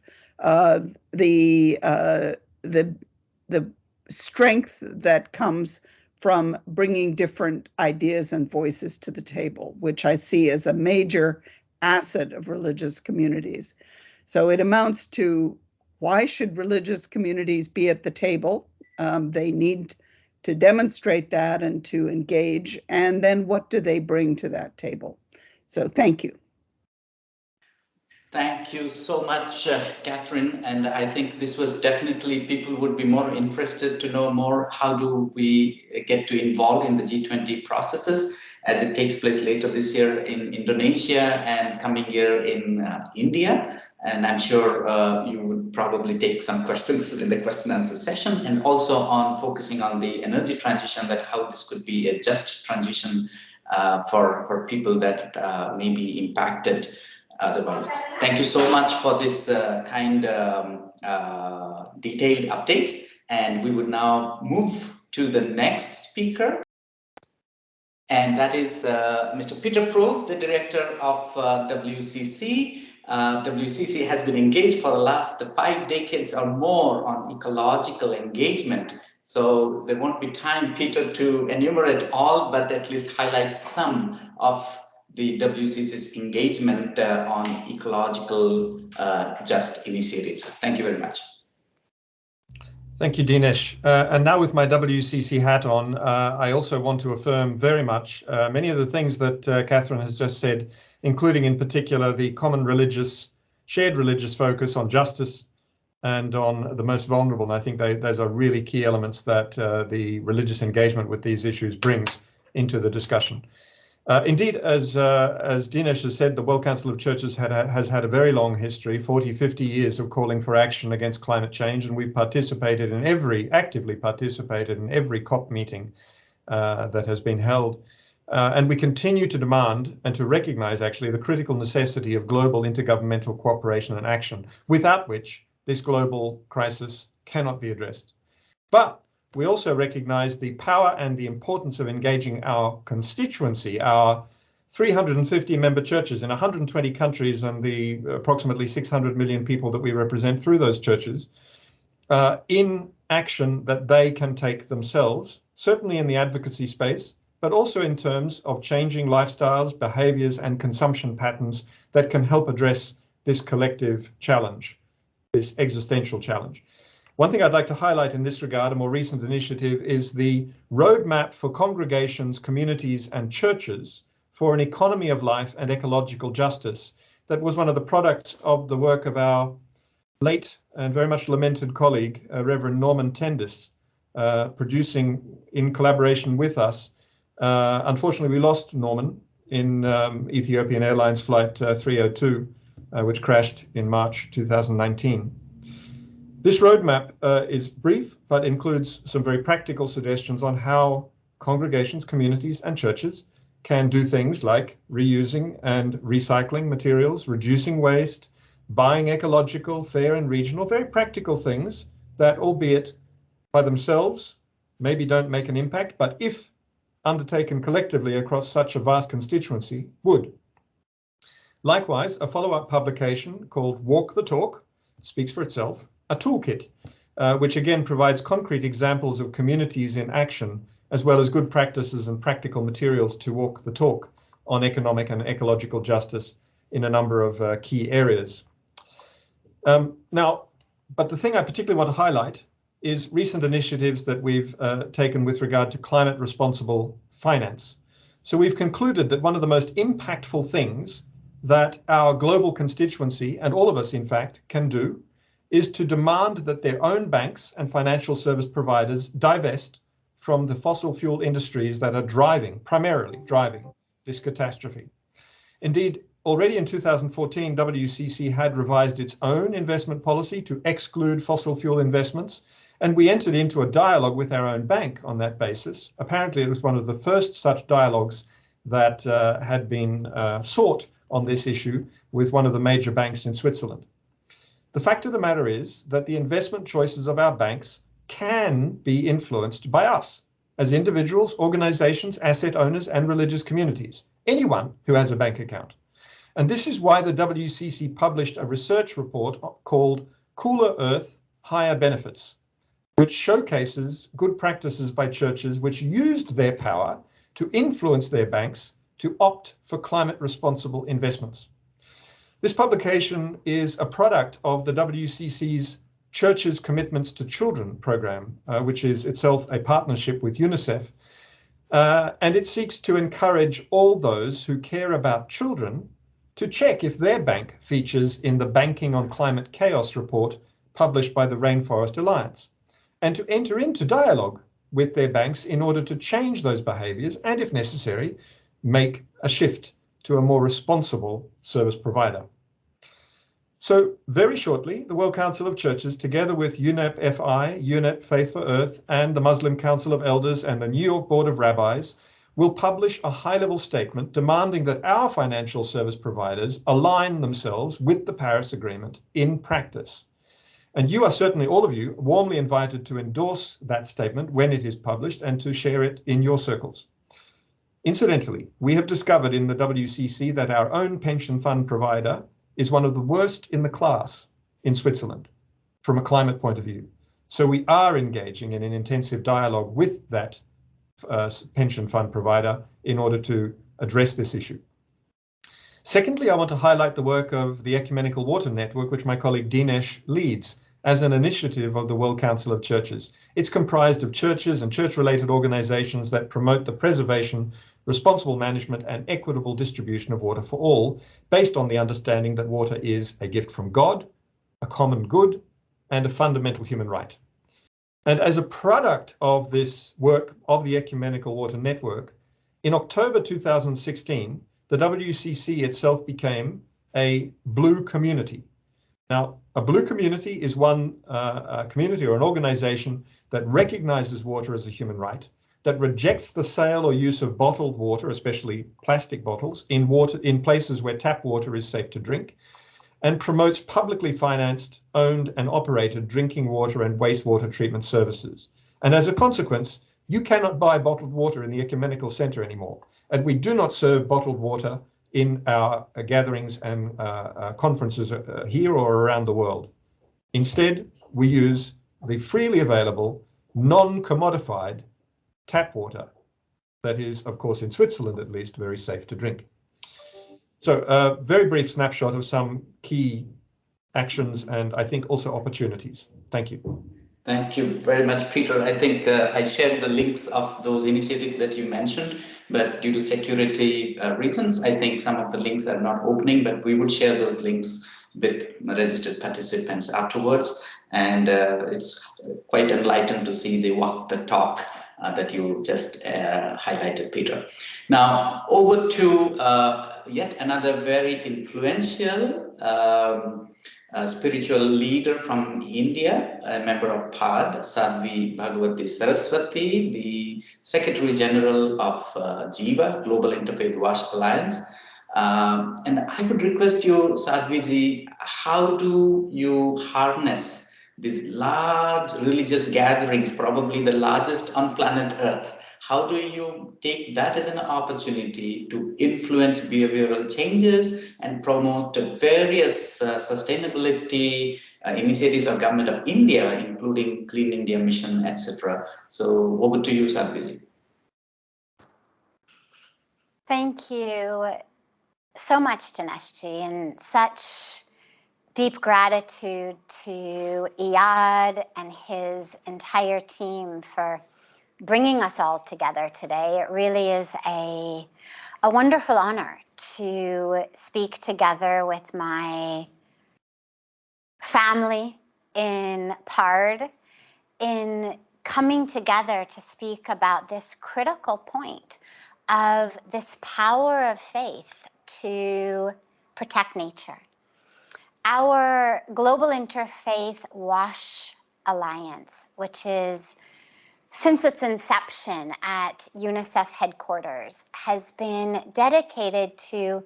the strength that comes from bringing different ideas and voices to the table, which I see as a major asset of religious communities. So it amounts to, why should religious communities be at the table? They need to demonstrate that and to engage. And then what do they bring to that table? So thank you. Thank you so much, Catherine. And I think this was definitely, people would be more interested to know more. How do we get to involve in the G20 processes as it takes place later this year in Indonesia and coming year in India? And I'm sure you would probably take some questions in the question and answer session, and also on focusing on the energy transition, that how this could be a just transition for people that may be impacted otherwise. Thank you so much for this kind detailed update. And we would now move to the next speaker. And that is Mr. Peter Prove, the director of WCC. WCC has been engaged for the last 5 decades or more on ecological engagement. So there won't be time, Peter, to enumerate all, but at least highlight some of the WCC's engagement on ecological just initiatives. Thank you very much. Thank you, Dinesh. And now with my WCC hat on, I also want to affirm very much many of the things that Catherine has just said, including in particular the common shared religious focus on justice and on the most vulnerable. And I think those are really key elements that the religious engagement with these issues brings into the discussion. Indeed, as Dinesh has said, the World Council of Churches has had a very long history, 40, 50 years of calling for action against climate change, and we've actively participated in every COP meeting that has been held. And we continue to demand and to recognize actually the critical necessity of global intergovernmental cooperation and action, without which this global crisis cannot be addressed. But we also recognize the power and the importance of engaging our constituency, our 350 member churches in 120 countries and the approximately 600 million people that we represent through those churches, in action that they can take themselves, certainly in the advocacy space, but also in terms of changing lifestyles, behaviors, and consumption patterns that can help address this collective challenge, this existential challenge. One thing I'd like to highlight in this regard, a more recent initiative, is the roadmap for congregations, communities, and churches for an economy of life and ecological justice. That was one of the products of the work of our late and very much lamented colleague, Reverend Norman Tendis, producing in collaboration with us. Unfortunately, we lost Norman in Ethiopian Airlines Flight 302, which crashed in March 2019. This roadmap is brief, but includes some very practical suggestions on how congregations, communities, and churches can do things like reusing and recycling materials, reducing waste, buying ecological, fair and regional, very practical things that, albeit by themselves, maybe don't make an impact, but if undertaken collectively across such a vast constituency, would. Likewise, a follow-up publication called Walk the Talk speaks for itself, a toolkit, which again provides concrete examples of communities in action, as well as good practices and practical materials to walk the talk on economic and ecological justice in a number of key areas. Now, but the thing I particularly want to highlight is recent initiatives that we've taken with regard to climate responsible finance. So we've concluded that one of the most impactful things that our global constituency, and all of us in fact, can do is to demand that their own banks and financial service providers divest from the fossil fuel industries that are primarily driving this catastrophe. Indeed, already in 2014, WCC had revised its own investment policy to exclude fossil fuel investments, and we entered into a dialogue with our own bank on that basis. Apparently, it was one of the first such dialogues that had been sought on this issue with one of the major banks in Switzerland. The fact of the matter is that the investment choices of our banks can be influenced by us as individuals, organizations, asset owners, and religious communities, anyone who has a bank account. And this is why the WCC published a research report called Cooler Earth, Higher Benefits, which showcases good practices by churches which used their power to influence their banks to opt for climate responsible investments. This publication is a product of the WCC's Churches Commitments to Children program, which is itself a partnership with UNICEF. And it seeks to encourage all those who care about children to check if their bank features in the Banking on Climate Chaos report published by the Rainforest Alliance, and to enter into dialogue with their banks in order to change those behaviors and, if necessary, make a shift to a more responsible service provider. So very shortly, the World Council of Churches, together with UNEP-FI, UNEP Faith for Earth, and the Muslim Council of Elders and the New York Board of Rabbis, will publish a high-level statement demanding that our financial service providers align themselves with the Paris Agreement in practice. And you are certainly, all of you, warmly invited to endorse that statement when it is published and to share it in your circles. Incidentally, we have discovered in the WCC that our own pension fund provider is one of the worst in the class in Switzerland from a climate point of view. So we are engaging in an intensive dialogue with that pension fund provider in order to address this issue. Secondly, I want to highlight the work of the Ecumenical Water Network, which my colleague Dinesh leads as an initiative of the World Council of Churches. It's comprised of churches and church-related organizations that promote the preservation, responsible management, and equitable distribution of water for all, based on the understanding that water is a gift from God, a common good, and a fundamental human right. And as a product of this work of the Ecumenical Water Network, in October 2016, the WCC itself became a blue community. Now, a blue community is one community or an organization that recognizes water as a human right, that rejects the sale or use of bottled water, especially plastic bottles, in places where tap water is safe to drink, and promotes publicly financed, owned and operated drinking water and wastewater treatment services. And as a consequence, you cannot buy bottled water in the Ecumenical Center anymore. And we do not serve bottled water in our gatherings and conferences here or around the world. Instead, we use the freely available, non-commodified tap water that is, of course, in Switzerland at least, very safe to drink. So a very brief snapshot of some key actions and I think also opportunities. Thank you. Thank you very much, Peter. I think I shared the links of those initiatives that you mentioned, but due to security reasons, I think some of the links are not opening, but we will share those links with registered participants afterwards. And it's quite enlightening to see the walk the talk that you just highlighted, Peter. Now, over to yet another very influential spiritual leader from India, a member of PaRD, Sadhvi Bhagavati Saraswati, the Secretary General of Jiva, Global Interfaith Wash Alliance. And I would request you, Sadhviji, how do you harness these large religious gatherings, probably the largest on planet Earth? How do you take that as an opportunity to influence behavioral changes and promote various sustainability initiatives of Government of India, including Clean India Mission, etc.? So over to you, Sadhviji. Thank you so much, Dineshji, and such deep gratitude to Iyad and his entire team for bringing us all together today. It really is a wonderful honor to speak together with my family in PaRD, in coming together to speak about this critical point of this power of faith to protect nature. Our Global Interfaith WASH Alliance, which is, since its inception at UNICEF headquarters, has been dedicated to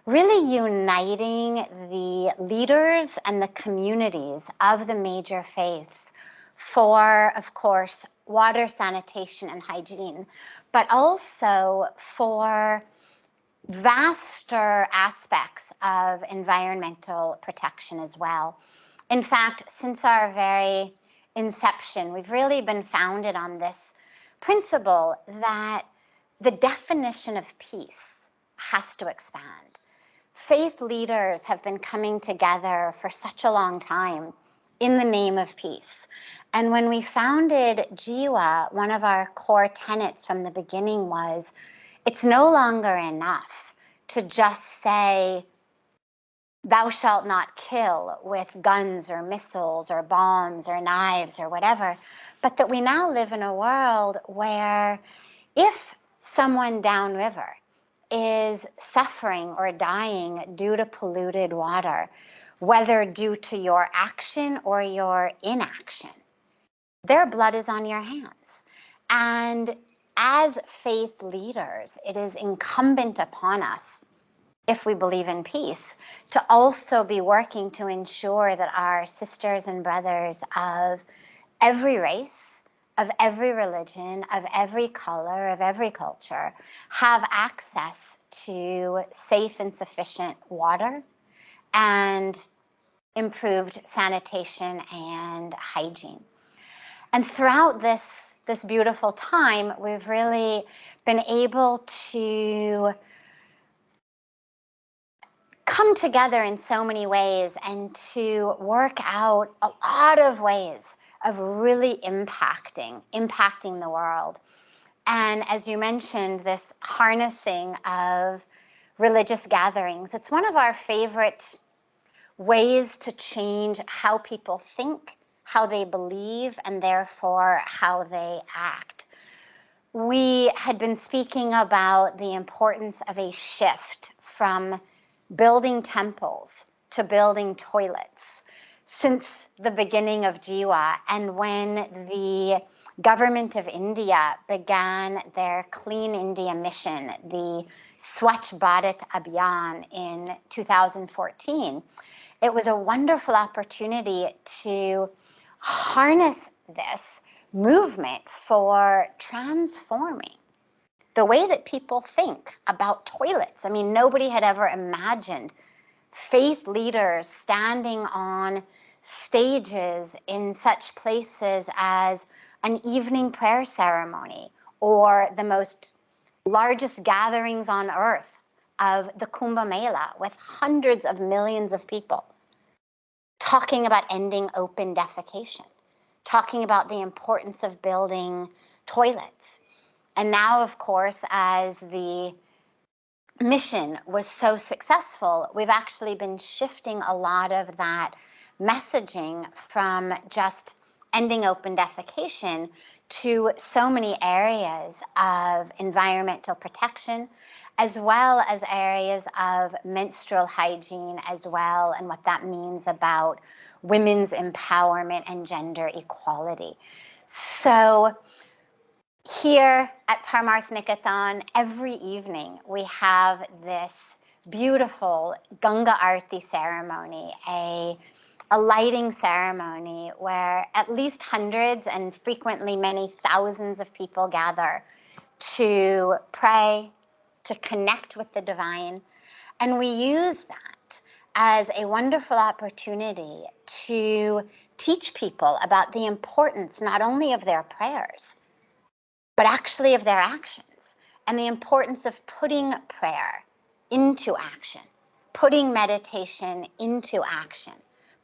really uniting the leaders and the communities of the major faiths for, of course, water, sanitation, and hygiene, but also for vaster aspects of environmental protection as well. In fact, since our very inception, we've really been founded on this principle that the definition of peace has to expand. Faith leaders have been coming together for such a long time in the name of peace. And when we founded Jiwa, one of our core tenets from the beginning was, it's no longer enough to just say, thou shalt not kill with guns or missiles or bombs or knives or whatever, but that we now live in a world where if someone downriver is suffering or dying due to polluted water, whether due to your action or your inaction, their blood is on your hands. And as faith leaders, it is incumbent upon us, if we believe in peace, to also be working to ensure that our sisters and brothers of every race, of every religion, of every color, of every culture, have access to safe and sufficient water and improved sanitation and hygiene. And throughout this beautiful time, we've really been able to come together in so many ways and to work out a lot of ways of really impacting the world. And as you mentioned, this harnessing of religious gatherings, it's one of our favorite ways to change how people think, how they believe, and therefore how they act. We had been speaking about the importance of a shift from building temples to building toilets since the beginning of Jiwa, and when the government of India began their Clean India mission, the Swachh Bharat Abhiyan in 2014, it was a wonderful opportunity to harness this movement for transforming the way that people think about toilets. I mean, nobody had ever imagined faith leaders standing on stages in such places as an evening prayer ceremony or the most largest gatherings on earth of the Kumbh Mela with hundreds of millions of people talking about ending open defecation, talking about the importance of building toilets. And now, of course, as the mission was so successful, we've actually been shifting a lot of that messaging from just ending open defecation to so many areas of environmental protection, as well as areas of menstrual hygiene as well, and what that means about women's empowerment and gender equality. So here at Parmarth Niketan, every evening we have this beautiful Ganga Aarti ceremony, a lighting ceremony where at least hundreds and frequently many thousands of people gather to pray, to connect with the divine. And we use that as a wonderful opportunity to teach people about the importance not only of their prayers, but actually of their actions, and the importance of putting prayer into action, putting meditation into action,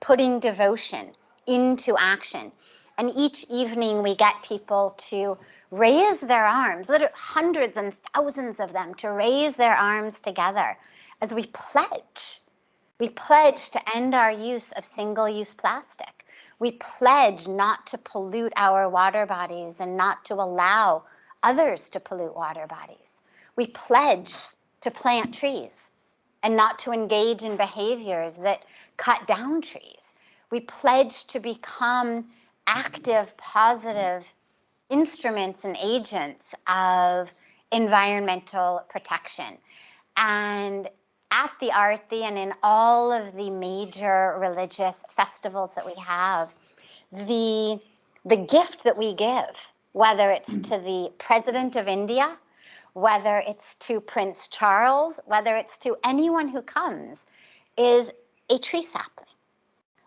putting devotion into action. And each evening we get people to raise their arms, literally hundreds and thousands of them, to raise their arms together as we pledge. We pledge to end our use of single-use plastic. We pledge not to pollute our water bodies and not to allow others to pollute water bodies. We pledge to plant trees and not to engage in behaviors that cut down trees. We pledge to become active, positive instruments and agents of environmental protection. And at the Aarti and in all of the major religious festivals that we have, the gift that we give, whether it's to the President of India, whether it's to Prince Charles, whether it's to anyone who comes, is a tree sapling.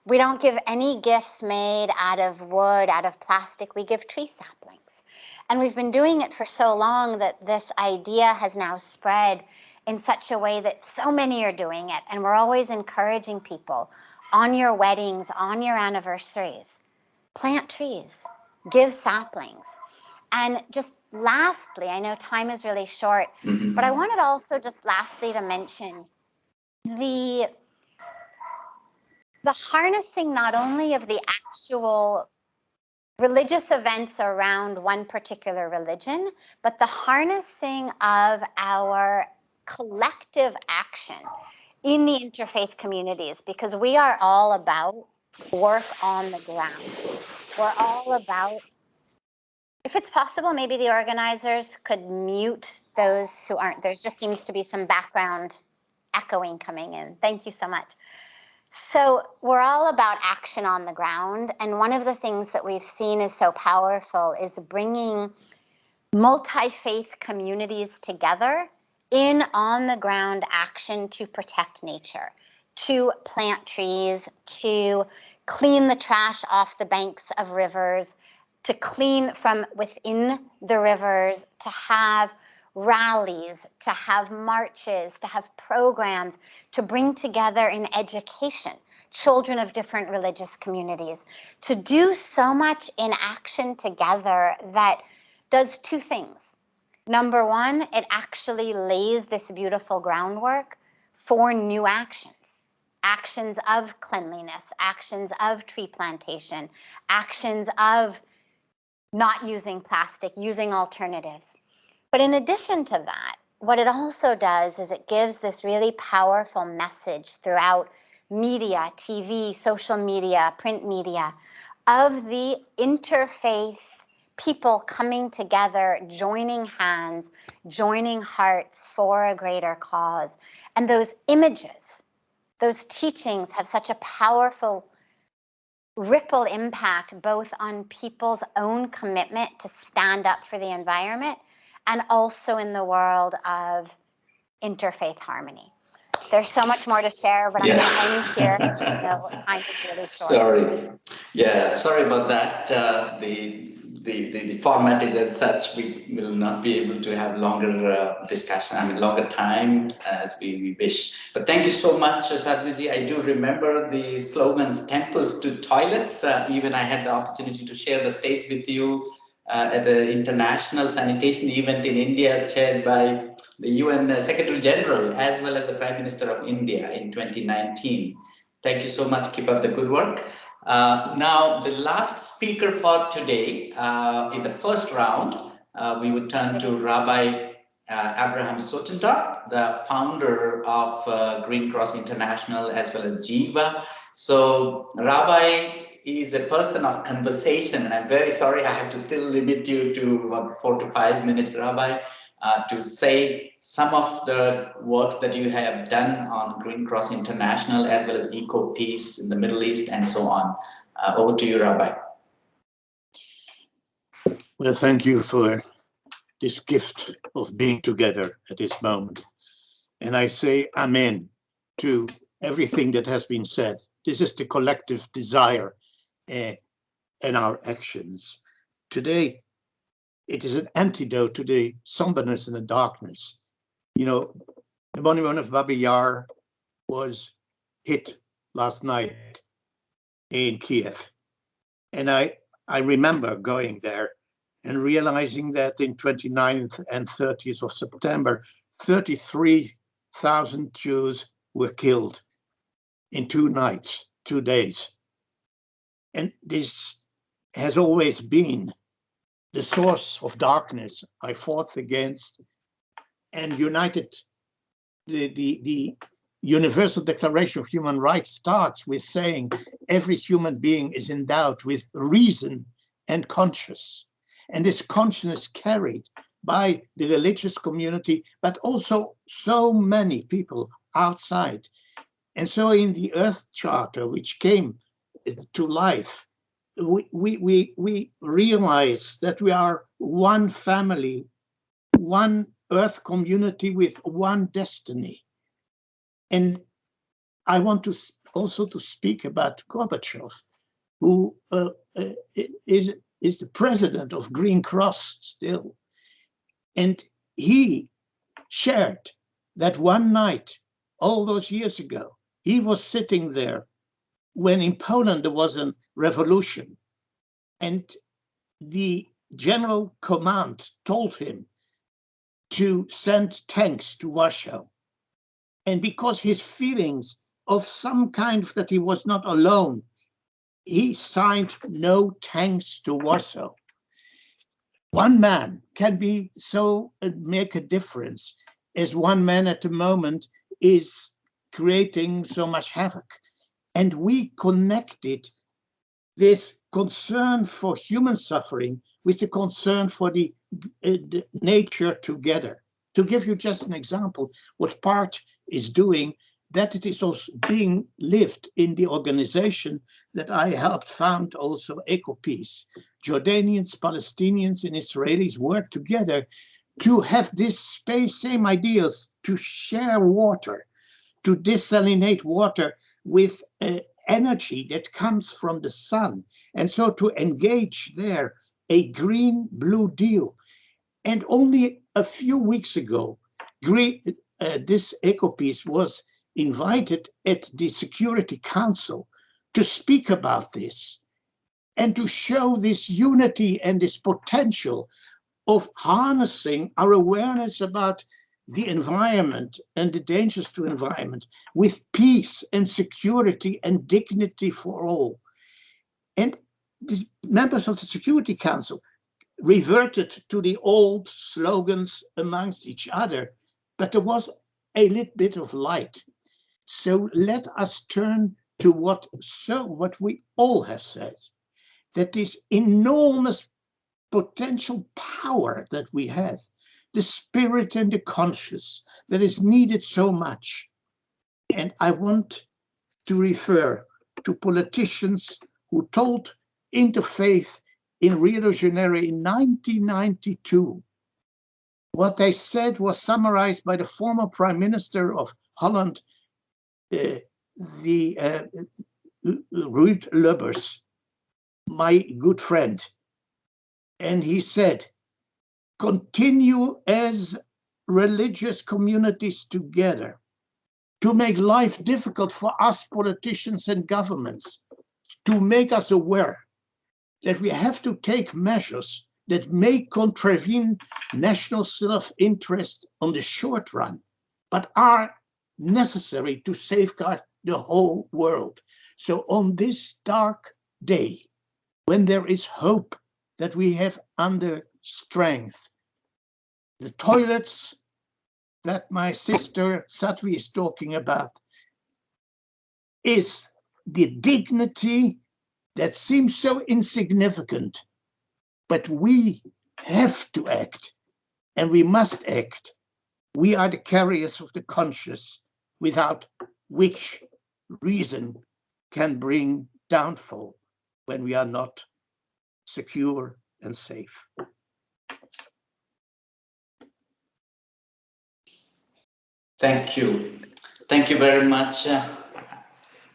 We don't give any gifts made out of wood, out of plastic. We give tree saplings. And we've been doing it for so long that this idea has now spread in such a way that so many are doing it. And we're always encouraging people on your weddings, on your anniversaries, plant trees, give saplings. And just lastly, I know time is really short, but I wanted also just lastly to mention the harnessing not only of the actual religious events around one particular religion, but the harnessing of our collective action in the interfaith communities, because we are all about work on the ground. We're all about, if it's possible, maybe the organizers could mute those who aren't. There just seems to be some background echoing coming in. Thank you so much. So we're all about action on the ground. And one of the things that we've seen is so powerful is bringing multi-faith communities together in on-the-ground action to protect nature, to plant trees, to clean the trash off the banks of rivers, to clean from within the rivers, to have rallies, to have marches, to have programs, to bring together in education children of different religious communities, to do so much in action together that does two things. Number one, it actually lays this beautiful groundwork for new actions. Actions of cleanliness, actions of tree plantation, actions of not using plastic, using alternatives. But in addition to that, what it also does is it gives this really powerful message throughout media, TV, social media, print media, of the interfaith people coming together, joining hands, joining hearts for a greater cause. And those images, those teachings have such a powerful ripple impact both on people's own commitment to stand up for the environment and also in the world of interfaith harmony. There's so much more to share, but I'm going to end here. So time is really short. Sorry. Yeah, sorry about that. The format is as such. We will not be able to have longer discussion, longer time as we wish. But thank you so much, Sadhguruji. I do remember the slogans, temples to toilets. Even I had the opportunity to share the stage with you at the international sanitation event in India, chaired by the UN Secretary General, as well as the Prime Minister of India in 2019. Thank you so much. Keep up the good work. Now, the last speaker for today, in the first round, we would turn to Rabbi Abraham Sotendorp, the founder of Green Cross International as well as Jiva. So, Rabbi is a person of conversation, and I'm very sorry I have to still limit you to 4 to 5 minutes, Rabbi, to say some of the works that you have done on Green Cross International as well as Eco Peace in the Middle East and so on. Over to you, Rabbi. Well, thank you for this gift of being together at this moment. And I say amen to everything that has been said. This is the collective desire in our actions. Today, it is an antidote to the somberness and the darkness. You know, the monument of Babi Yar was hit last night in Kiev. And I remember going there and realizing that in 29th and 30th of September, 33,000 Jews were killed in 2 nights, 2 days. And this has always been the source of darkness I fought against. And the Universal Declaration of Human Rights starts with saying every human being is endowed with reason and conscience. And this consciousness carried by the religious community, but also so many people outside. And so in the Earth Charter, which came to life, we realize that we are one family, one Earth community with one destiny. And I want to also to speak about Gorbachev, who is the president of Green Cross still. And he shared that one night, all those years ago, he was sitting there when in Poland there was a revolution. And the general command told him to send tanks to Warsaw. And because his feelings of some kind that he was not alone, he signed no tanks to Warsaw. One man can be so make a difference as one man at the moment is creating so much havoc. And we connected this concern for human suffering with the concern for the nature together. To give you just an example, what PaRD is doing, that it is also being lived in the organization that I helped found also, EcoPeace. Jordanians, Palestinians, and Israelis work together to have this same ideas, to share water, to desalinate water with energy that comes from the sun, and so to engage there a green-blue deal. And only a few weeks ago, this EcoPeace was invited at the Security Council to speak about this and to show this unity and this potential of harnessing our awareness about the environment and the dangers to environment with peace and security and dignity for all. And the members of the Security Council reverted to the old slogans amongst each other, but there was a little bit of light. So let us turn to what we all have said, that this enormous potential power that we have, the spirit and the conscience that is needed so much. And I want to refer to politicians who told Interfaith in Rio de Janeiro in 1992. What they said was summarized by the former Prime Minister of Holland, Ruud Lubbers, my good friend. And he said, continue as religious communities together to make life difficult for us politicians and governments, to make us aware that we have to take measures that may contravene national self-interest on the short run, but are necessary to safeguard the whole world. So on this dark day, when there is hope that we have under strength, the toilets that my sister Satvi is talking about is the dignity that seems so insignificant, but we have to act, and we must act. We are the carriers of the conscious, without which reason can bring downfall when we are not secure and safe. Thank you. Thank you very much,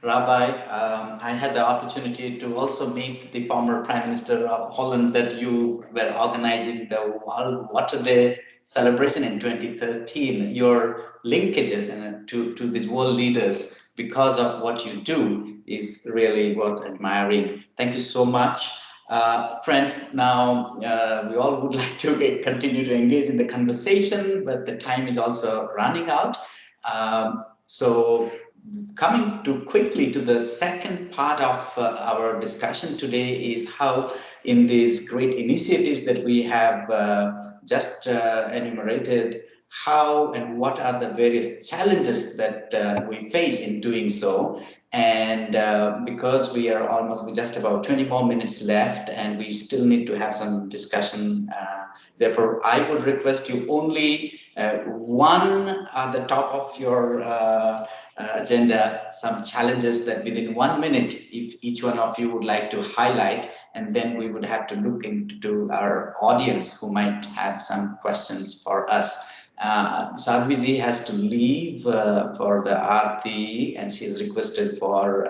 Rabbi. I had the opportunity to also meet the former Prime Minister of Holland that you were organizing the World Water Day celebration in 2013, your linkages to these world leaders because of what you do is really worth admiring. Thank you so much. Friends, now we all would like to continue to engage in the conversation, but the time is also running out. So coming to quickly to the second part of our discussion today is how in these great initiatives that we have just enumerated, how and what are the various challenges that we face in doing so. And because we just about 20 more minutes left and we still need to have some discussion, therefore I would request you only one at the top of your agenda, some challenges that within 1 minute, if each one of you would like to highlight, and then we would have to look into our audience who might have some questions for us. Sadhviji has to leave for the Aarti, and she has requested for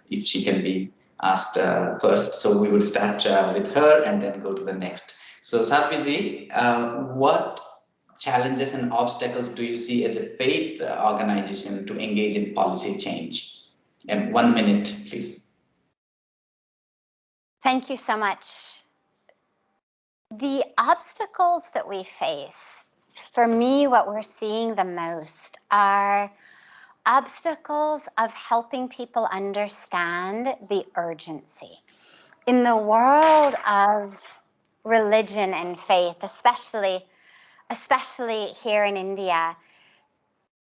if she can be asked first. So we will start with her and then go to the next. So Sadhviji, what challenges and obstacles do you see as a faith organization to engage in policy change? And 1 minute, please. Thank you so much. The obstacles that we face, for me, what we're seeing the most are obstacles of helping people understand the urgency. In the world of religion and faith, especially here in India,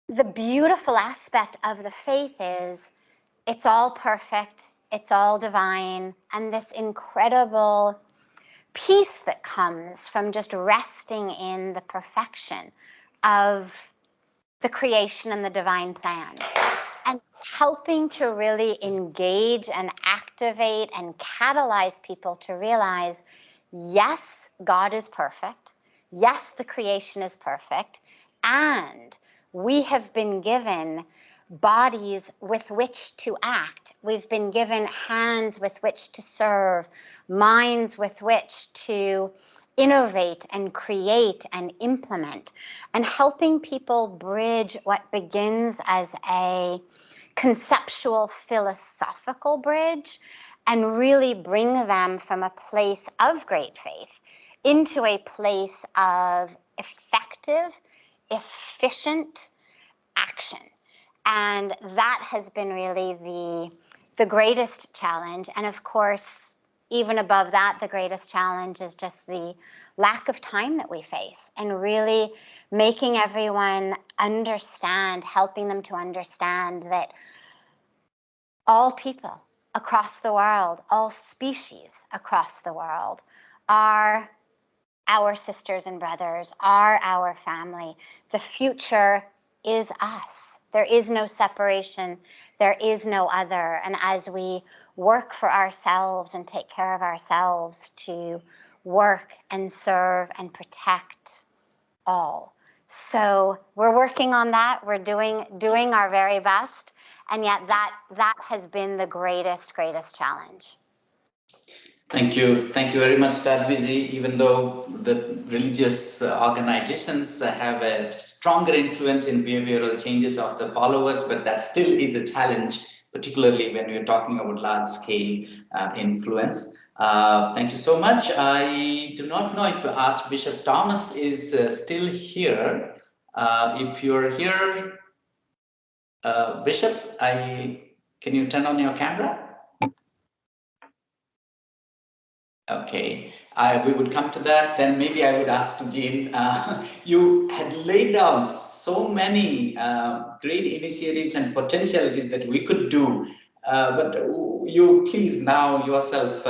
the beautiful aspect of the faith is it's all perfect, it's all divine, and this incredible peace that comes from just resting in the perfection of the creation and the divine plan, and helping to really engage and activate and catalyze people to realize, yes, God is perfect. Yes, the creation is perfect. And we have been given bodies with which to act. We've been given hands with which to serve, minds with which to innovate and create and implement, and helping people bridge what begins as a conceptual philosophical bridge and really bring them from a place of great faith into a place of effective, efficient action. And that has been really the greatest challenge. And of course, even above that, the greatest challenge is just the lack of time that we face, and really making everyone understand, helping them to understand that all people across the world, all species across the world are our sisters and brothers, are our family. The future is us. There is no separation. There is no other. And as we work for ourselves and take care of ourselves, to work and serve and protect all. So we're working on that. We're doing our very best. And yet that has been the greatest challenge. Thank you very much, Sadhviji. Even though the religious organizations have a stronger influence in behavioral changes of the followers, but that still is a challenge, particularly when we're talking about large-scale influence. Thank you so much. I do not know if Archbishop Thomas is still here. If you're here, Bishop, can you turn on your camera? Okay, we would come to that. Then maybe I would ask Jean, you had laid down so many great initiatives and potentialities that we could do, but you please now yourself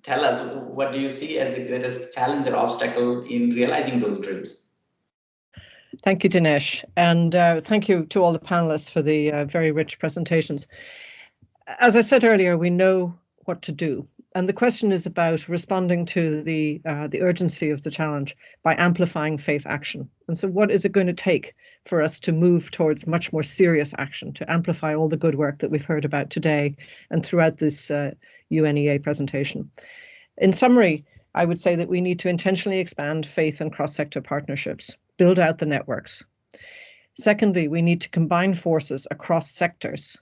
tell us, what do you see as the greatest challenge or obstacle in realizing those dreams? Thank you, Dinesh, and thank you to all the panelists for the very rich presentations. As I said earlier, we know what to do. And the question is about responding to the urgency of the challenge by amplifying faith action. And so what is it going to take for us to move towards much more serious action, to amplify all the good work that we've heard about today and throughout this UNEA presentation? In summary, I would say that we need to intentionally expand faith and cross-sector partnerships, build out the networks. Secondly, we need to combine forces across sectors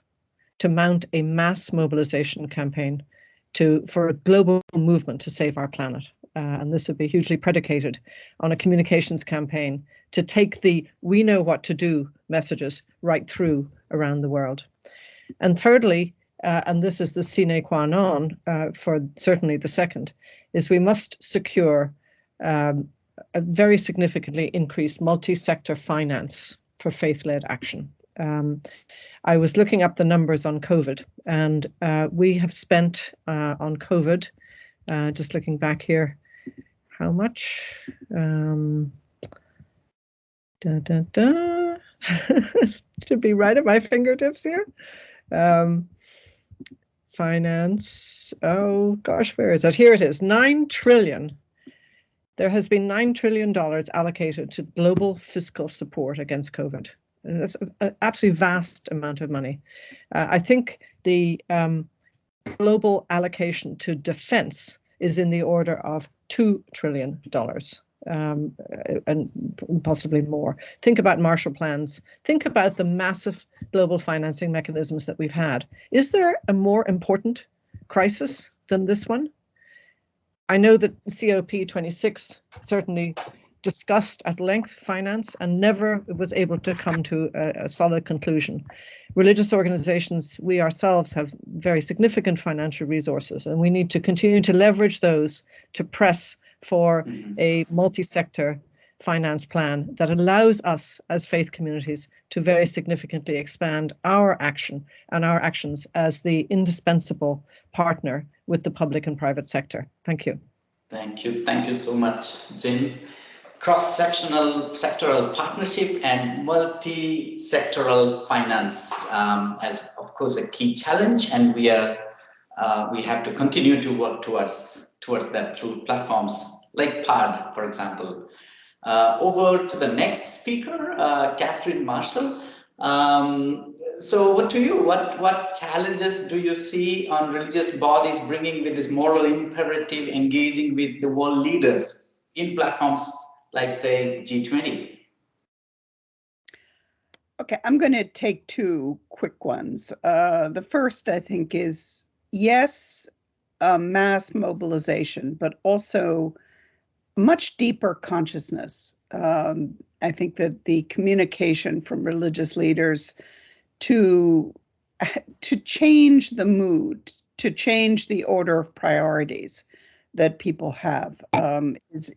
to mount a mass mobilization campaign for a global movement to save our planet. And this would be hugely predicated on a communications campaign to take the "we know what to do" messages right through around the world. And thirdly, and this is the sine qua non for certainly the second, is we must secure a very significantly increased multi-sector finance for faith-led action. I was looking up the numbers on COVID, and we have spent on COVID, just looking back here, how much? Should be right at my fingertips here. Finance, oh gosh, where is it? Here it is, 9 trillion. There has been $9 trillion allocated to global fiscal support against COVID. And that's an absolutely vast amount of money. I think the global allocation to defense is in the order of $2 trillion. And possibly more. Think about Marshall Plans. Think about the massive global financing mechanisms that we've had. Is there a more important crisis than this one? I know that COP26 certainly discussed at length finance and never was able to come to a solid conclusion. Religious organizations, we ourselves have very significant financial resources, and we need to continue to leverage those to press for a multi-sector finance plan that allows us as faith communities to very significantly expand our action and our actions as the indispensable partner with the public and private sector. Thank you. Thank you so much, Jim. Cross-sectional sectoral partnership and multi-sectoral finance as, of course, a key challenge, and we have to continue to work towards that through platforms like PaRD, for example. Over to the next speaker, Catherine Marshall. So what challenges do you see on religious bodies bringing with this moral imperative, engaging with the world leaders in platforms like, say, G20? Okay, I'm going to take two quick ones. The first, I think, is yes, mass mobilization, but also much deeper consciousness. I think that the communication from religious leaders to change the mood, to change the order of priorities that people have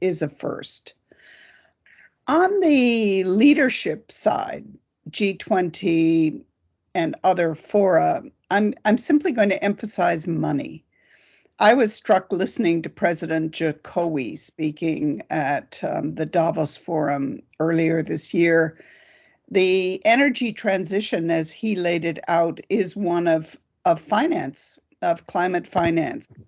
is a first. On the leadership side, G20 and other fora, I'm simply going to emphasize money. I was struck listening to President Jokowi speaking at the Davos Forum earlier this year. The energy transition, as he laid it out, is one of finance, of climate finance.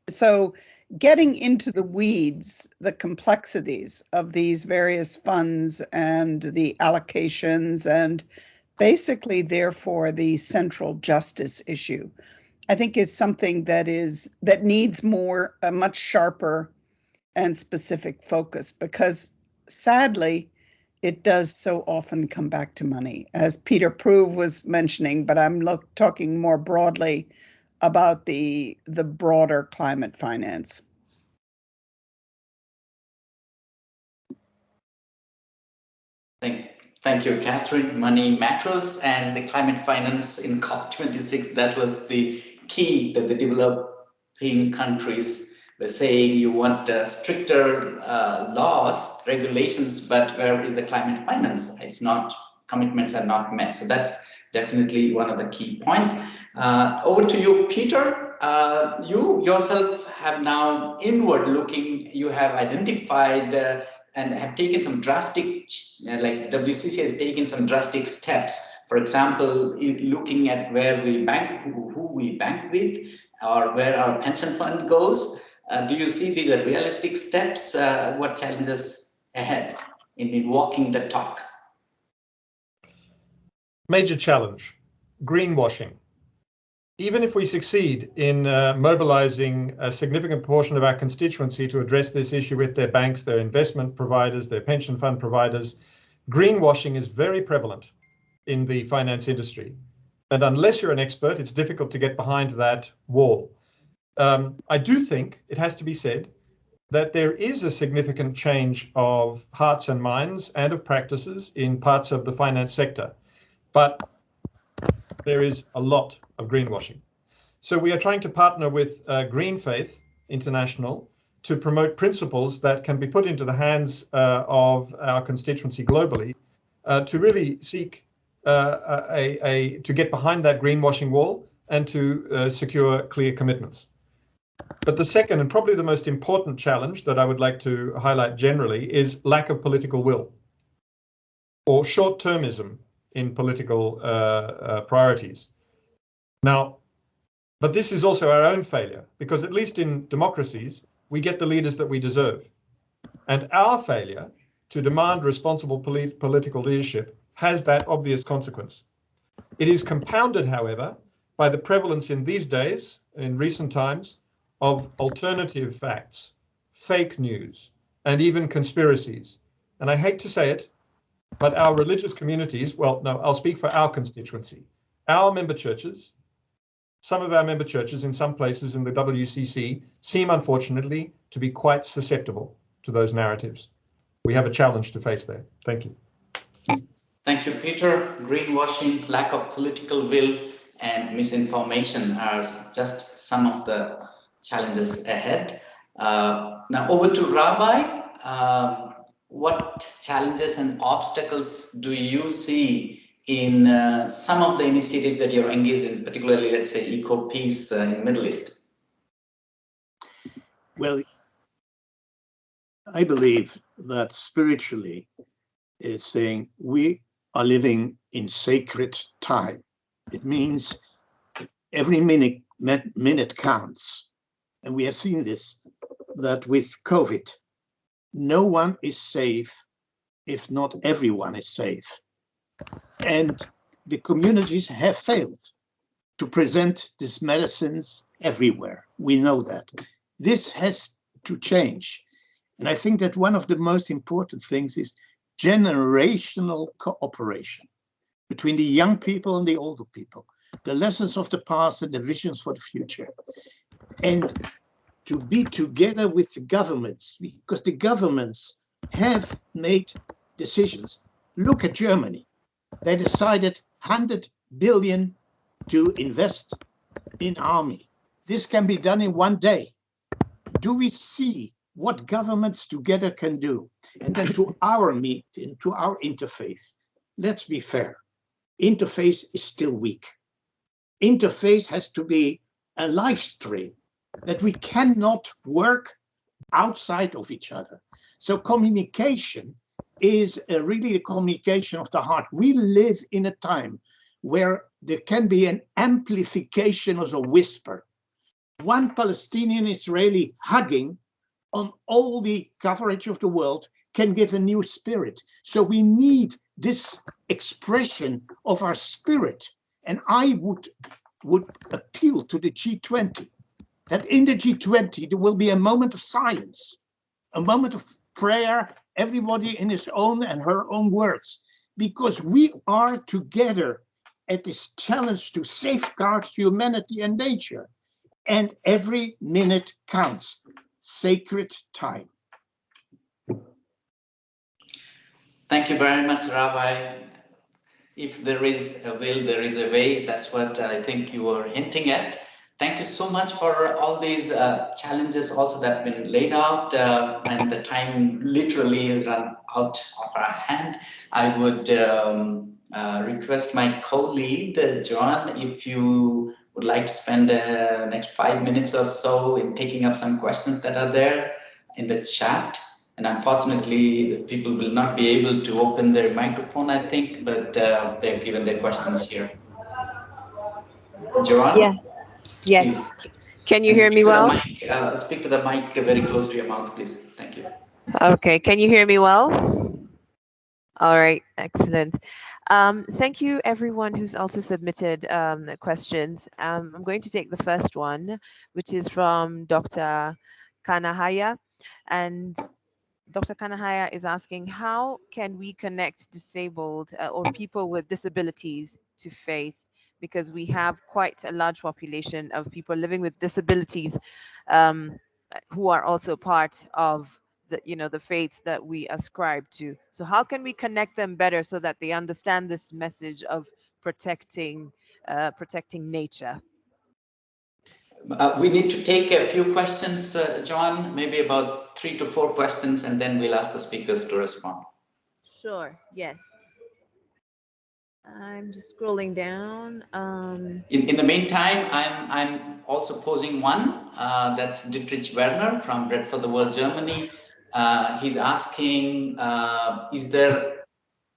So getting into the weeds, the complexities of these various funds and the allocations, and basically, therefore, the central justice issue, I think is something that needs a much sharper and specific focus, because sadly, it does so often come back to money, as Peter Proove was mentioning, but I'm talking more broadly about the broader climate finance. Thank you, Catherine. Money matters, and the climate finance in COP26, that was the key that the developing countries were saying. You want stricter laws, regulations, but where is the climate finance? It's not, commitments are not met. So that's definitely one of the key points. Over to you, Peter. You yourself have now inward looking, you have identified and have taken some drastic, like WCC has taken some drastic steps. For example, in looking at where we bank, who we bank with, or where our pension fund goes. Do you see these are realistic steps? What challenges ahead in walking the talk? Major challenge, greenwashing. even if we succeed in mobilizing a significant portion of our constituency to address this issue with their banks, their investment providers, their pension fund providers, greenwashing is very prevalent in the finance industry. And unless you're an expert, it's difficult to get behind that wall. I do think it has to be said that there is a significant change of hearts and minds and of practices in parts of the finance sector, but there is a lot of greenwashing. So we are trying to partner with Greenfaith International to promote principles that can be put into the hands of our constituency globally to really seek to get behind that greenwashing wall and to secure clear commitments. But the second and probably the most important challenge that I would like to highlight generally is lack of political will or short-termism in political priorities. Now, but this is also our own failure, because at least in democracies, we get the leaders that we deserve. And our failure to demand responsible political leadership has that obvious consequence. It is compounded, however, by the prevalence in these days, in recent times, of alternative facts, fake news, and even conspiracies. And I hate to say it, but our religious communities, well, no, I'll speak for our constituency. Our member churches, some of our member churches in some places in the WCC seem, unfortunately, to be quite susceptible to those narratives. We have a challenge to face there. Thank you. Thank you, Peter. Greenwashing, lack of political will, and misinformation are just some of the challenges ahead. Now over to Rabbi. What challenges and obstacles do you see in some of the initiatives that you're engaged in, particularly, let's say, eco-peace in the Middle East? Well, I believe that spiritually is saying we are living in sacred time. It means every minute counts. And we have seen this, that with COVID, no one is safe if not everyone is safe. And the communities have failed to present these medicines everywhere. We know that. This has to change. And I think that one of the most important things is generational cooperation between the young people and the older people, the lessons of the past and the visions for the future. And to be together with the governments, because the governments have made decisions. Look at Germany. They decided 100 billion to invest in army. This can be done in one day. Do we see what governments together can do? And then to our meeting, to our interfaith, let's be fair. Interfaith is still weak. Interfaith has to be a live stream that we cannot work outside of each other. So communication is really a communication of the heart. We live in a time where there can be an amplification of a whisper. One Palestinian Israeli hugging on all the coverage of the world can give a new spirit. So we need this expression of our spirit. And I would appeal to the G20 that in the G20 there will be a moment of silence, a moment of prayer, everybody in his own and her own words, because we are together at this challenge to safeguard humanity and nature. And every minute counts. Sacred time. Thank you very much, Rabbi. If there is a will, there is a way. That's what I think you were hinting at. Thank you so much for all these challenges also that have been laid out, and the time literally has run out of our hand. I would request my co-lead, John, if you would like to spend the next 5 minutes or so in taking up some questions that are there in the chat. And unfortunately, the people will not be able to open their microphone, I think, but they've given their questions here. John? Yeah. Yes. Please. Can you hear me well? Speak to the mic very close to your mouth, please. Thank you. Okay. Can you hear me well? All right. Excellent. Thank you, everyone who's also submitted questions. I'm going to take the first one, which is from Dr. Kanahaya. And Dr. Kanahaya is asking, how can we connect disabled or people with disabilities to faith? Because we have quite a large population of people living with disabilities who are also part of the faiths that we ascribe to. So how can we connect them better so that they understand this message of protecting nature? We need to take a few questions, John, maybe about 3 to 4 questions, and then we'll ask the speakers to respond. Sure, yes. I'm just scrolling down. In the meantime, I'm also posing one. That's Dietrich Werner from Bread for the World, Germany. He's asking, is there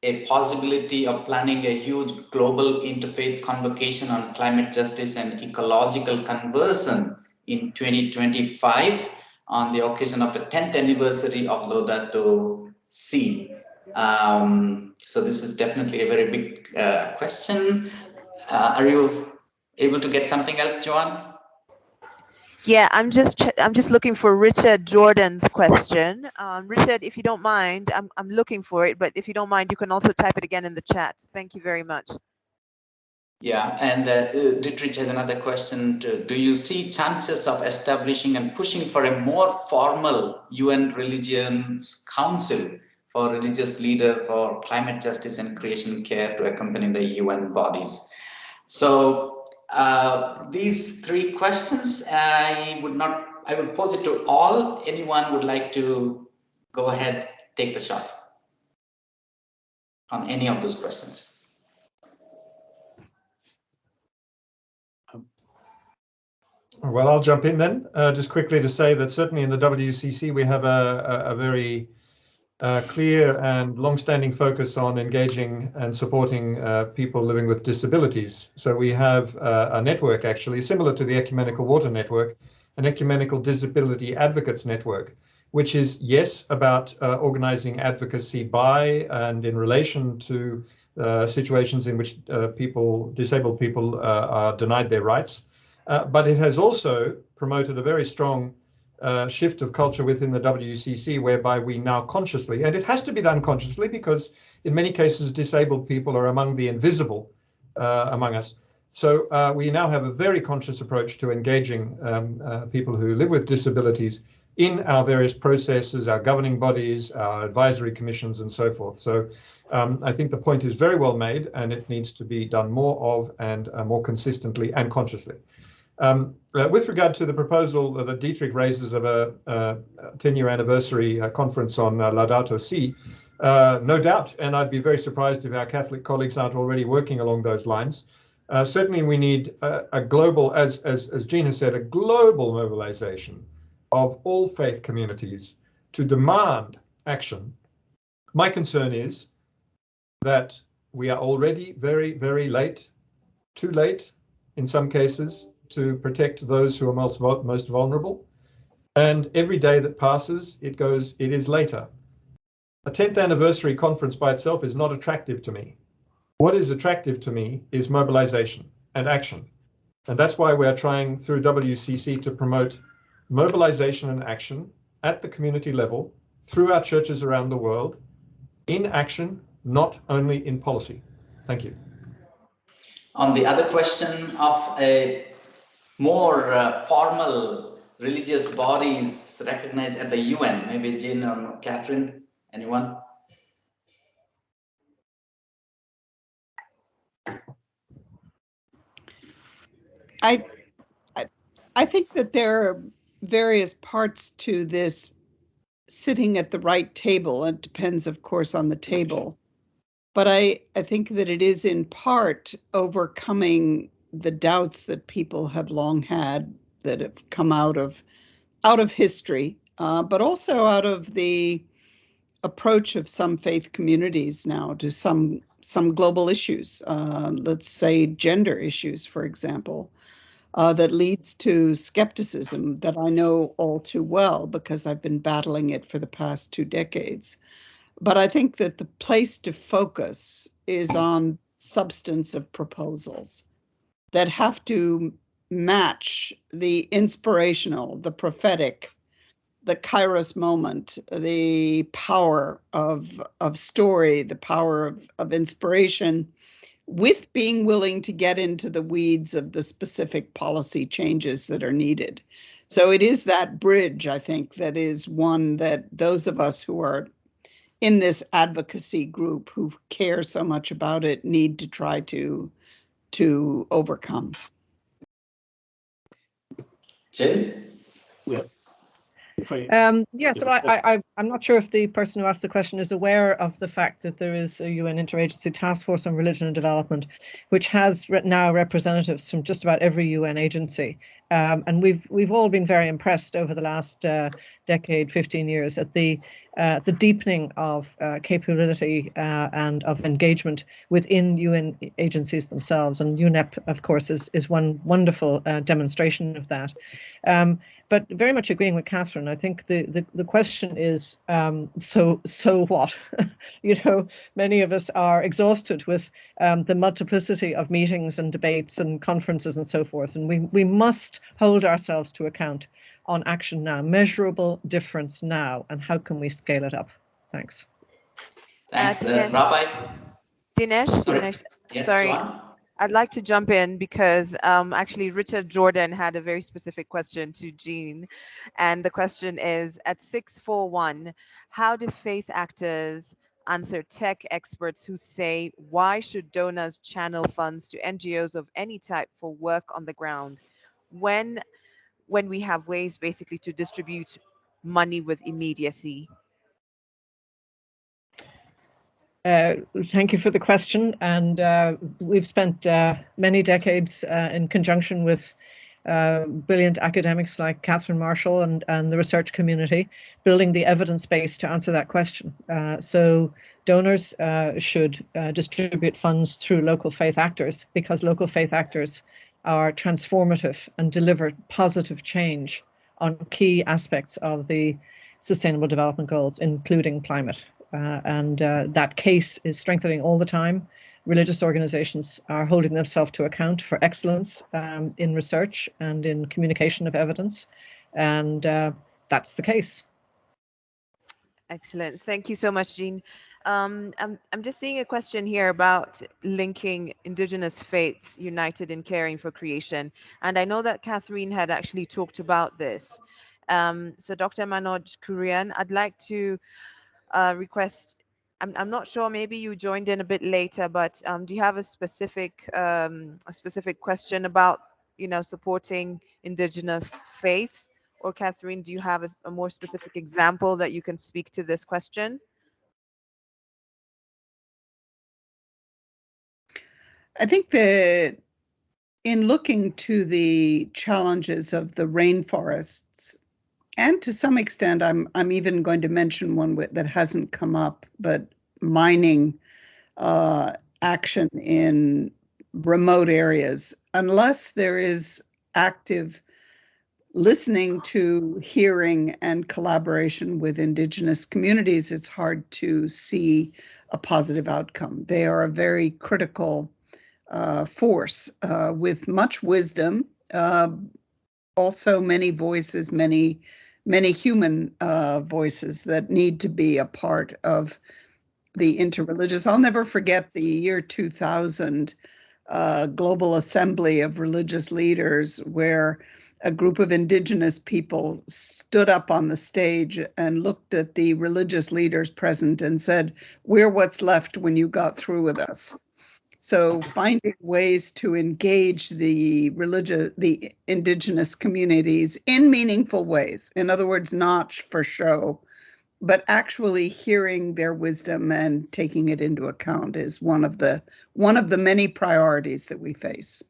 a possibility of planning a huge global interfaith convocation on climate justice and ecological conversion in 2025 on the occasion of the 10th anniversary of Laudato Si? So this is definitely a very big question. Are you able to get something else, Joan? Yeah, I'm just looking for Richard Jordan's question. Richard, if you don't mind, I'm looking for it, but if you don't mind, you can also type it again in the chat. Thank you very much. Yeah, and Dietrich has another question. Do you see chances of establishing and pushing for a more formal UN Religions Council for religious leader for climate justice and creation care to accompany the UN bodies? So these 3 questions, I would pose it to all. Anyone would like to go ahead, take the shot on any of those questions? Well, I'll jump in then, just quickly to say that certainly in the WCC we have a very clear and long-standing focus on engaging and supporting people living with disabilities. So we have a network actually similar to the Ecumenical Water Network, an Ecumenical Disability Advocates Network, which is, yes, about organizing advocacy by and in relation to situations in which disabled people are denied their rights. But it has also promoted a very strong shift of culture within the WCC, whereby we now consciously, and it has to be done consciously because in many cases disabled people are among the invisible among us. So we now have a very conscious approach to engaging people who live with disabilities in our various processes, our governing bodies, our advisory commissions, and so forth. So I think the point is very well made, and it needs to be done more of and more consistently and consciously. With regard to the proposal that Dietrich raises of a 10-year anniversary conference on Laudato Si, no doubt, and I'd be very surprised if our Catholic colleagues aren't already working along those lines. Certainly we need a global, as Jean has said, a global mobilization of all faith communities to demand action. My concern is that we are already very, very late, too late in some cases, to protect those who are most vulnerable. And every day that passes, it is later. A 10th anniversary conference by itself is not attractive to me. What is attractive to me is mobilization and action. And that's why we're trying through WCC to promote mobilization and action at the community level through our churches around the world, in action, not only in policy. Thank you. On the other question of a more formal religious bodies recognized at the UN, maybe Jean or Catherine, anyone? I think that there are various parts to this sitting at the right table. It depends, of course, on the table. But I think that it is in part overcoming the doubts that people have long had that have come out of history, but also out of the approach of some faith communities now to some global issues, let's say gender issues, for example, that leads to skepticism that I know all too well because I've been battling it for the past 2 decades. But I think that the place to focus is on substance of proposals that have to match the inspirational, the prophetic, the Kairos moment, the power of story, the power of inspiration, with being willing to get into the weeds of the specific policy changes that are needed. So it is that bridge, I think, that is one that those of us who are in this advocacy group who care so much about it need to try to overcome. Jill? Well, So I'm not sure if the person who asked the question is aware of the fact that there is a UN Interagency Task Force on Religion and Development, which has now representatives from just about every UN agency. And we've all been very impressed over the last decade, 15 years, at the deepening of capability and of engagement within UN agencies themselves. And UNEP, of course, is one wonderful demonstration of that. But very much agreeing with Catherine, I think the question is, so what? Many of us are exhausted with the multiplicity of meetings and debates and conferences and so forth. And we must hold ourselves to account on action now, measurable difference now, and how can we scale it up? Thanks. Thanks, Rabbi. Dinesh, Yes, sorry. Joanne? I'd like to jump in because actually Richard Jordan had a very specific question to Jean. And the question is, at 641, how do faith actors answer tech experts who say, why should donors channel funds to NGOs of any type for work on the ground when we have ways basically to distribute money with immediacy? Thank you for the question. And we've spent many decades in conjunction with brilliant academics like Catherine Marshall and the research community, building the evidence base to answer that question. So donors should distribute funds through local faith actors, because local faith actors are transformative and deliver positive change on key aspects of the Sustainable Development Goals, including climate. And that case is strengthening all the time. Religious organizations are holding themselves to account for excellence in research and in communication of evidence. And that's the case. Excellent. Thank you so much, Jean. I'm just seeing a question here about linking Indigenous faiths united in caring for creation. And I know that Catherine had actually talked about this. So Dr. Manoj Kurian, I'd like to request, I'm not sure, maybe you joined in a bit later, but do you have a specific question about supporting Indigenous faiths? Or Catherine, do you have a more specific example that you can speak to this question? I think that in looking to the challenges of the rainforests, and to some extent, I'm even going to mention one that hasn't come up, but mining action in remote areas, unless there is active listening to, hearing, and collaboration with Indigenous communities, it's hard to see a positive outcome. They are a very critical force with much wisdom, also many voices, many human voices that need to be a part of the interreligious. I'll never forget the year 2000 Global Assembly of Religious Leaders, where a group of Indigenous people stood up on the stage and looked at the religious leaders present and said, "We're what's left when you got through with us." So finding ways to engage the Indigenous communities in meaningful ways, in other words, not for show, but actually hearing their wisdom and taking it into account, is one of the many priorities that we face.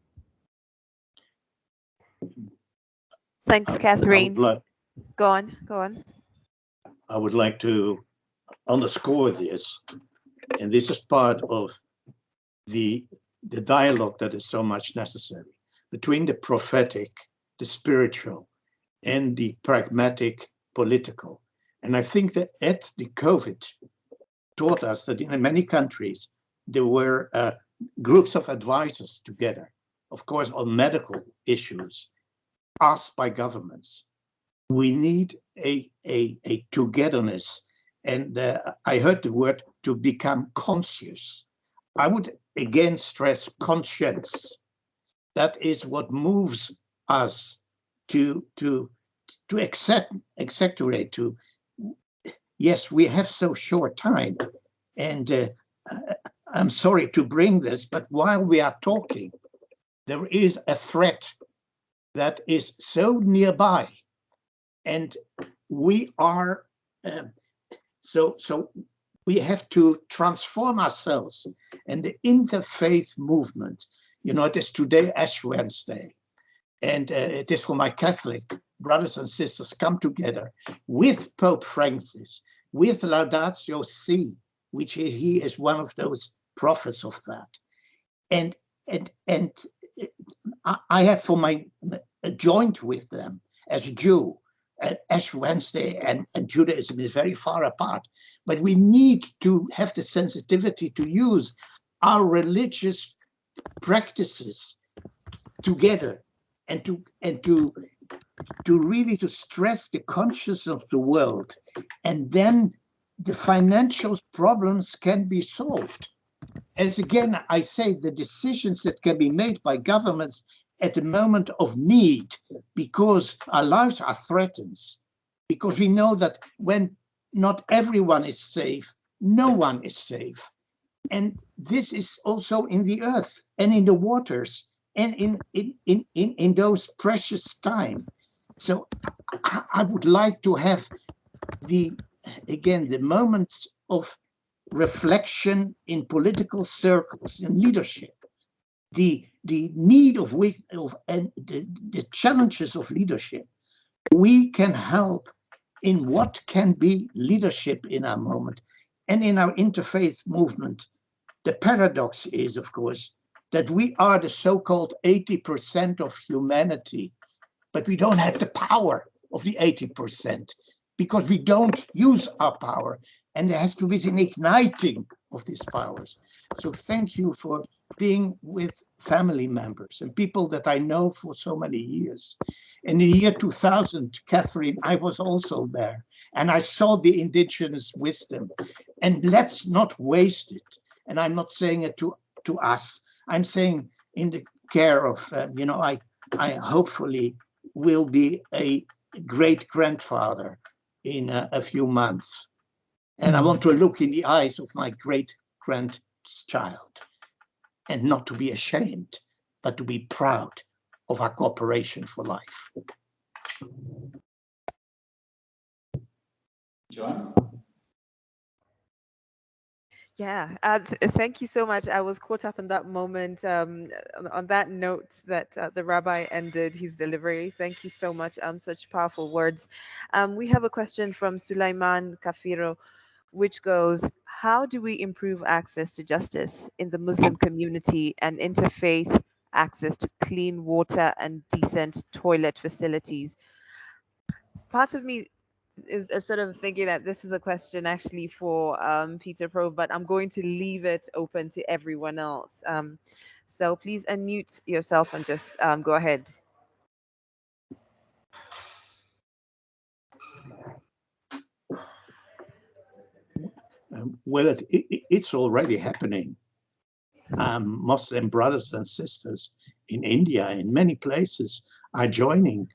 Thanks, Catherine. Go on. I would like to underscore this, and this is part of the dialogue that is so much necessary between the prophetic, the spiritual, and the pragmatic political. And I think that at the COVID taught us that in many countries there were groups of advisors together, of course, on medical issues, asked by governments. We need a togetherness. And I heard the word to become conscious. I would again stress conscience. That is what moves us to exaggerate, to, yes, we have so short time. And I'm sorry to bring this, but while we are talking, there is a threat that is so nearby. And we are, so we have to transform ourselves. And the interfaith movement, you know, it is today Ash Wednesday. And it is for my Catholic brothers and sisters come together with Pope Francis, with Laudatio Si, which he is one of those prophets of that. And I have for my joined with them as a Jew. Ash Wednesday and Judaism is very far apart, but we need to have the sensitivity to use our religious practices together and to really to stress the consciousness of the world, and then the financial problems can be solved. As again, I say the decisions that can be made by governments at the moment of need, because our lives are threatened, because we know that when not everyone is safe, no one is safe. And this is also in the earth and in the waters and in those precious time. So I would like to have the moments of reflection in political circles, in leadership, the need of and the challenges of leadership. We can help in what can be leadership in our moment. And in our interfaith movement, the paradox is, of course, that we are the so-called 80% of humanity, but we don't have the power of the 80% because we don't use our power. And there has to be an igniting of these powers. So thank you for being with family members and people that I know for so many years. In the year 2000, Catherine, I was also there, and I saw the indigenous wisdom. And let's not waste it. And I'm not saying it to us. I'm saying in the care of, I hopefully will be a great-grandfather in a few months. And I want to look in the eyes of my great-grandchild and not to be ashamed, but to be proud of our cooperation for life. Joan? Yeah, thank you so much. I was caught up in that moment, on that note that the rabbi ended his delivery. Thank you so much. Such powerful words. We have a question from Sulaiman Kafiro, which goes, how do we improve access to justice in the Muslim community and interfaith access to clean water and decent toilet facilities? Part of me is sort of thinking that this is a question actually for Peter Pro, but I'm going to leave it open to everyone else. So please unmute yourself and just go ahead. Well, it's already happening. Muslim brothers and sisters in India, in many places, are joining.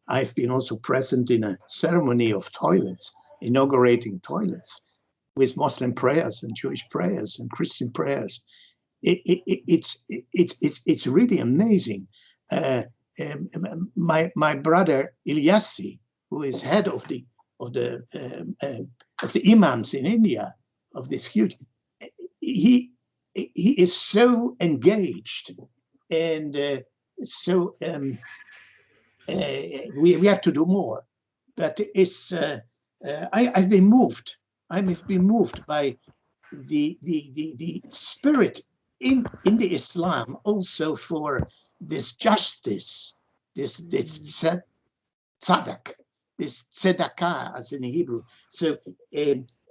I've been also present in a ceremony of toilets, inaugurating toilets with Muslim prayers and Jewish prayers and Christian prayers. It's really amazing. My brother Ilyasi, who is head of the imams in India, of this huge, he is so engaged, and we have to do more. But it's I've been moved. I've been moved by the spirit in the Islam also for this justice, this tzedakah, this tzedakah as in Hebrew. So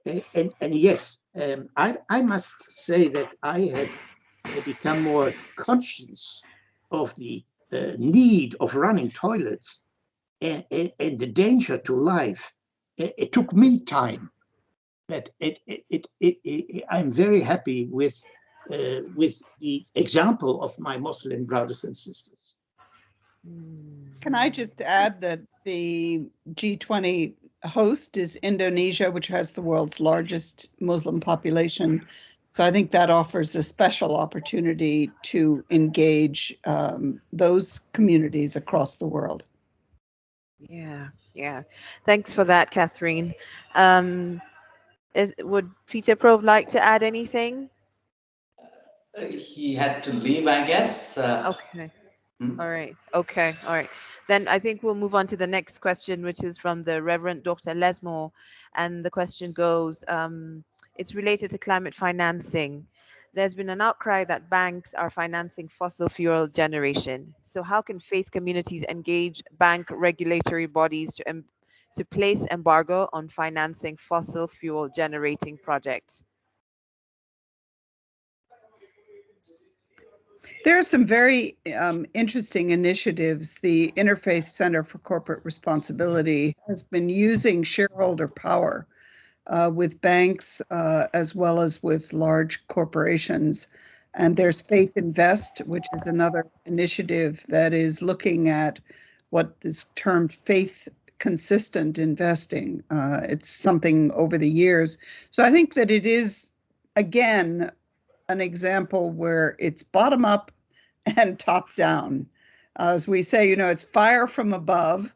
and yes, I must say that I have become more conscious of the need of running toilets and the danger to life. It took me time, but I'm very happy with the example of my Muslim brothers and sisters. Can I just add that the G20 host is Indonesia, which has the world's largest Muslim population. So I think that offers a special opportunity to engage those communities across the world. Yeah. Thanks for that, Catherine. Would Peter Prove like to add anything? He had to leave, I guess. Okay. All right. Okay. All right. Then I think we'll move on to the next question, which is from the Reverend Dr. Lesmore. And the question goes, it's related to climate financing. There's been an outcry that banks are financing fossil fuel generation. So how can faith communities engage bank regulatory bodies to place embargo on financing fossil fuel generating projects? There are some very interesting initiatives. The Interfaith Center for Corporate Responsibility has been using shareholder power with banks as well as with large corporations. And there's Faith Invest, which is another initiative that is looking at what is termed faith consistent investing. It's something over the years. So I think that it is, again, an example where it's bottom up and top down. As we say, it's fire from above.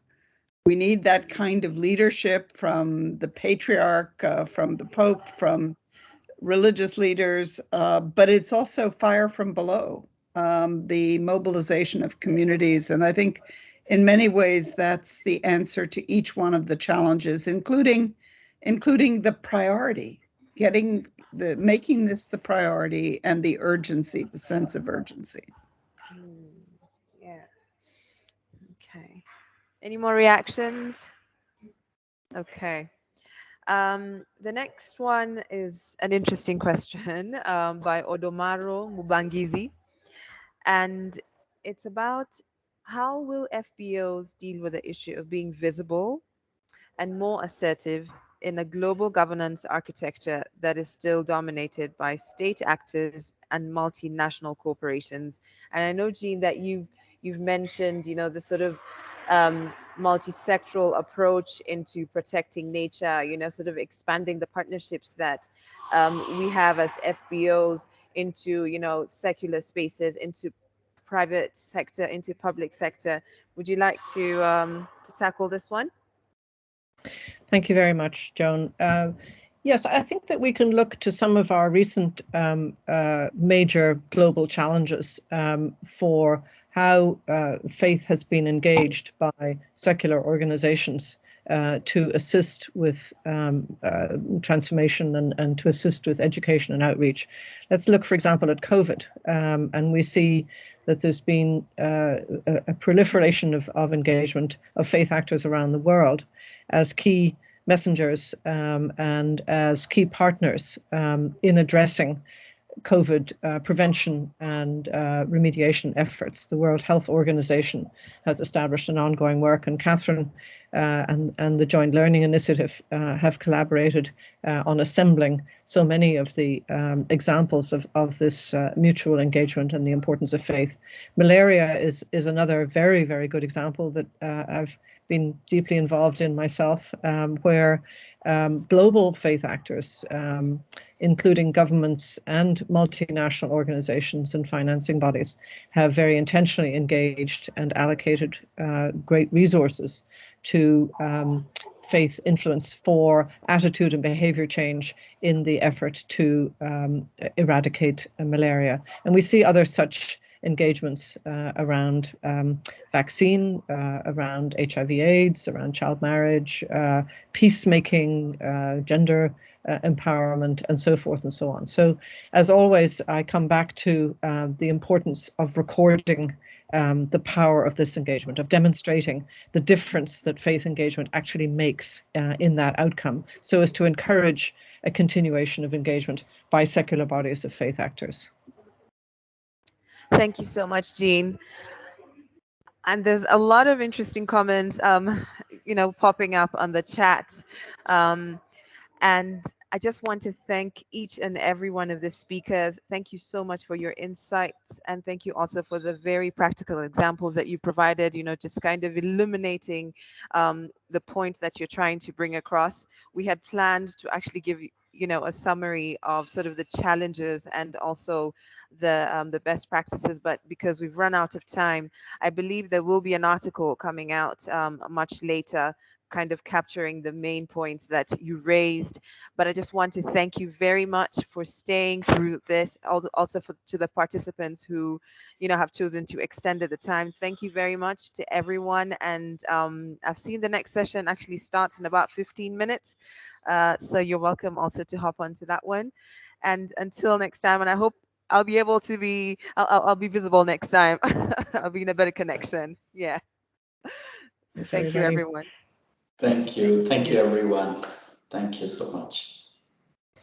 We need that kind of leadership from the patriarch, from the Pope, from religious leaders, but it's also fire from below, the mobilization of communities. And I think in many ways, that's the answer to each one of the challenges, including the priority, making this the priority and the urgency, the sense of urgency. Yeah. Okay. Any more reactions? Okay. The next one is an interesting question by Odomaro Mubangizi. And it's about how will FBOs deal with the issue of being visible and more assertive in a global governance architecture that is still dominated by state actors and multinational corporations. And I know, Jean, that you've mentioned, the sort of multi-sectoral approach into protecting nature, sort of expanding the partnerships that we have as FBOs into, secular spaces, into private sector, into public sector. Would you like to tackle this one? Thank you very much, Joan. Yes, I think that we can look to some of our recent major global challenges for how faith has been engaged by secular organizations to assist with transformation and to assist with education and outreach. Let's look, for example, at COVID, and we see that there's been a proliferation of engagement of faith actors around the world as key messengers and as key partners in addressing COVID prevention and remediation efforts. The World Health Organization has established an ongoing work, and Catherine and the Joint Learning Initiative have collaborated on assembling so many of the examples of this mutual engagement and the importance of faith. Malaria is another very, very good example that I've been deeply involved in myself, where global faith actors, including governments and multinational organizations and financing bodies, have very intentionally engaged and allocated great resources to faith influence for attitude and behavior change in the effort to eradicate malaria. And we see other such engagements around vaccine, around HIV/AIDS, around child marriage, peacemaking, gender empowerment, and so forth and so on. So as always, I come back to the importance of recording the power of this engagement, of demonstrating the difference that faith engagement actually makes in that outcome, so as to encourage a continuation of engagement by secular bodies of faith actors. Thank you so much, Jean. And there's a lot of interesting comments, popping up on the chat. And I just want to thank each and every one of the speakers. Thank you so much for your insights. And thank you also for the very practical examples that you provided, just kind of illuminating the point that you're trying to bring across. We had planned to actually give a summary of sort of the challenges and also the best practices, but because we've run out of time, I believe there will be an article coming out much later, kind of capturing the main points that you raised. But I just want to thank you very much for staying through this, also to the participants who have chosen to extend the time. Thank you very much to everyone. And I've seen the next session actually starts in about 15 minutes. So you're welcome also to hop onto that one. And until next time, and I hope I'll be able to be, I'll be visible next time. I'll be in a better connection. Yeah. Thank you, everyone. Thank you. Thank you, everyone. Thank you so much.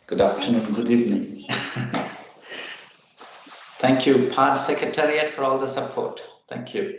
Good afternoon, good evening. Thank you, PaRD Secretariat, for all the support. Thank you.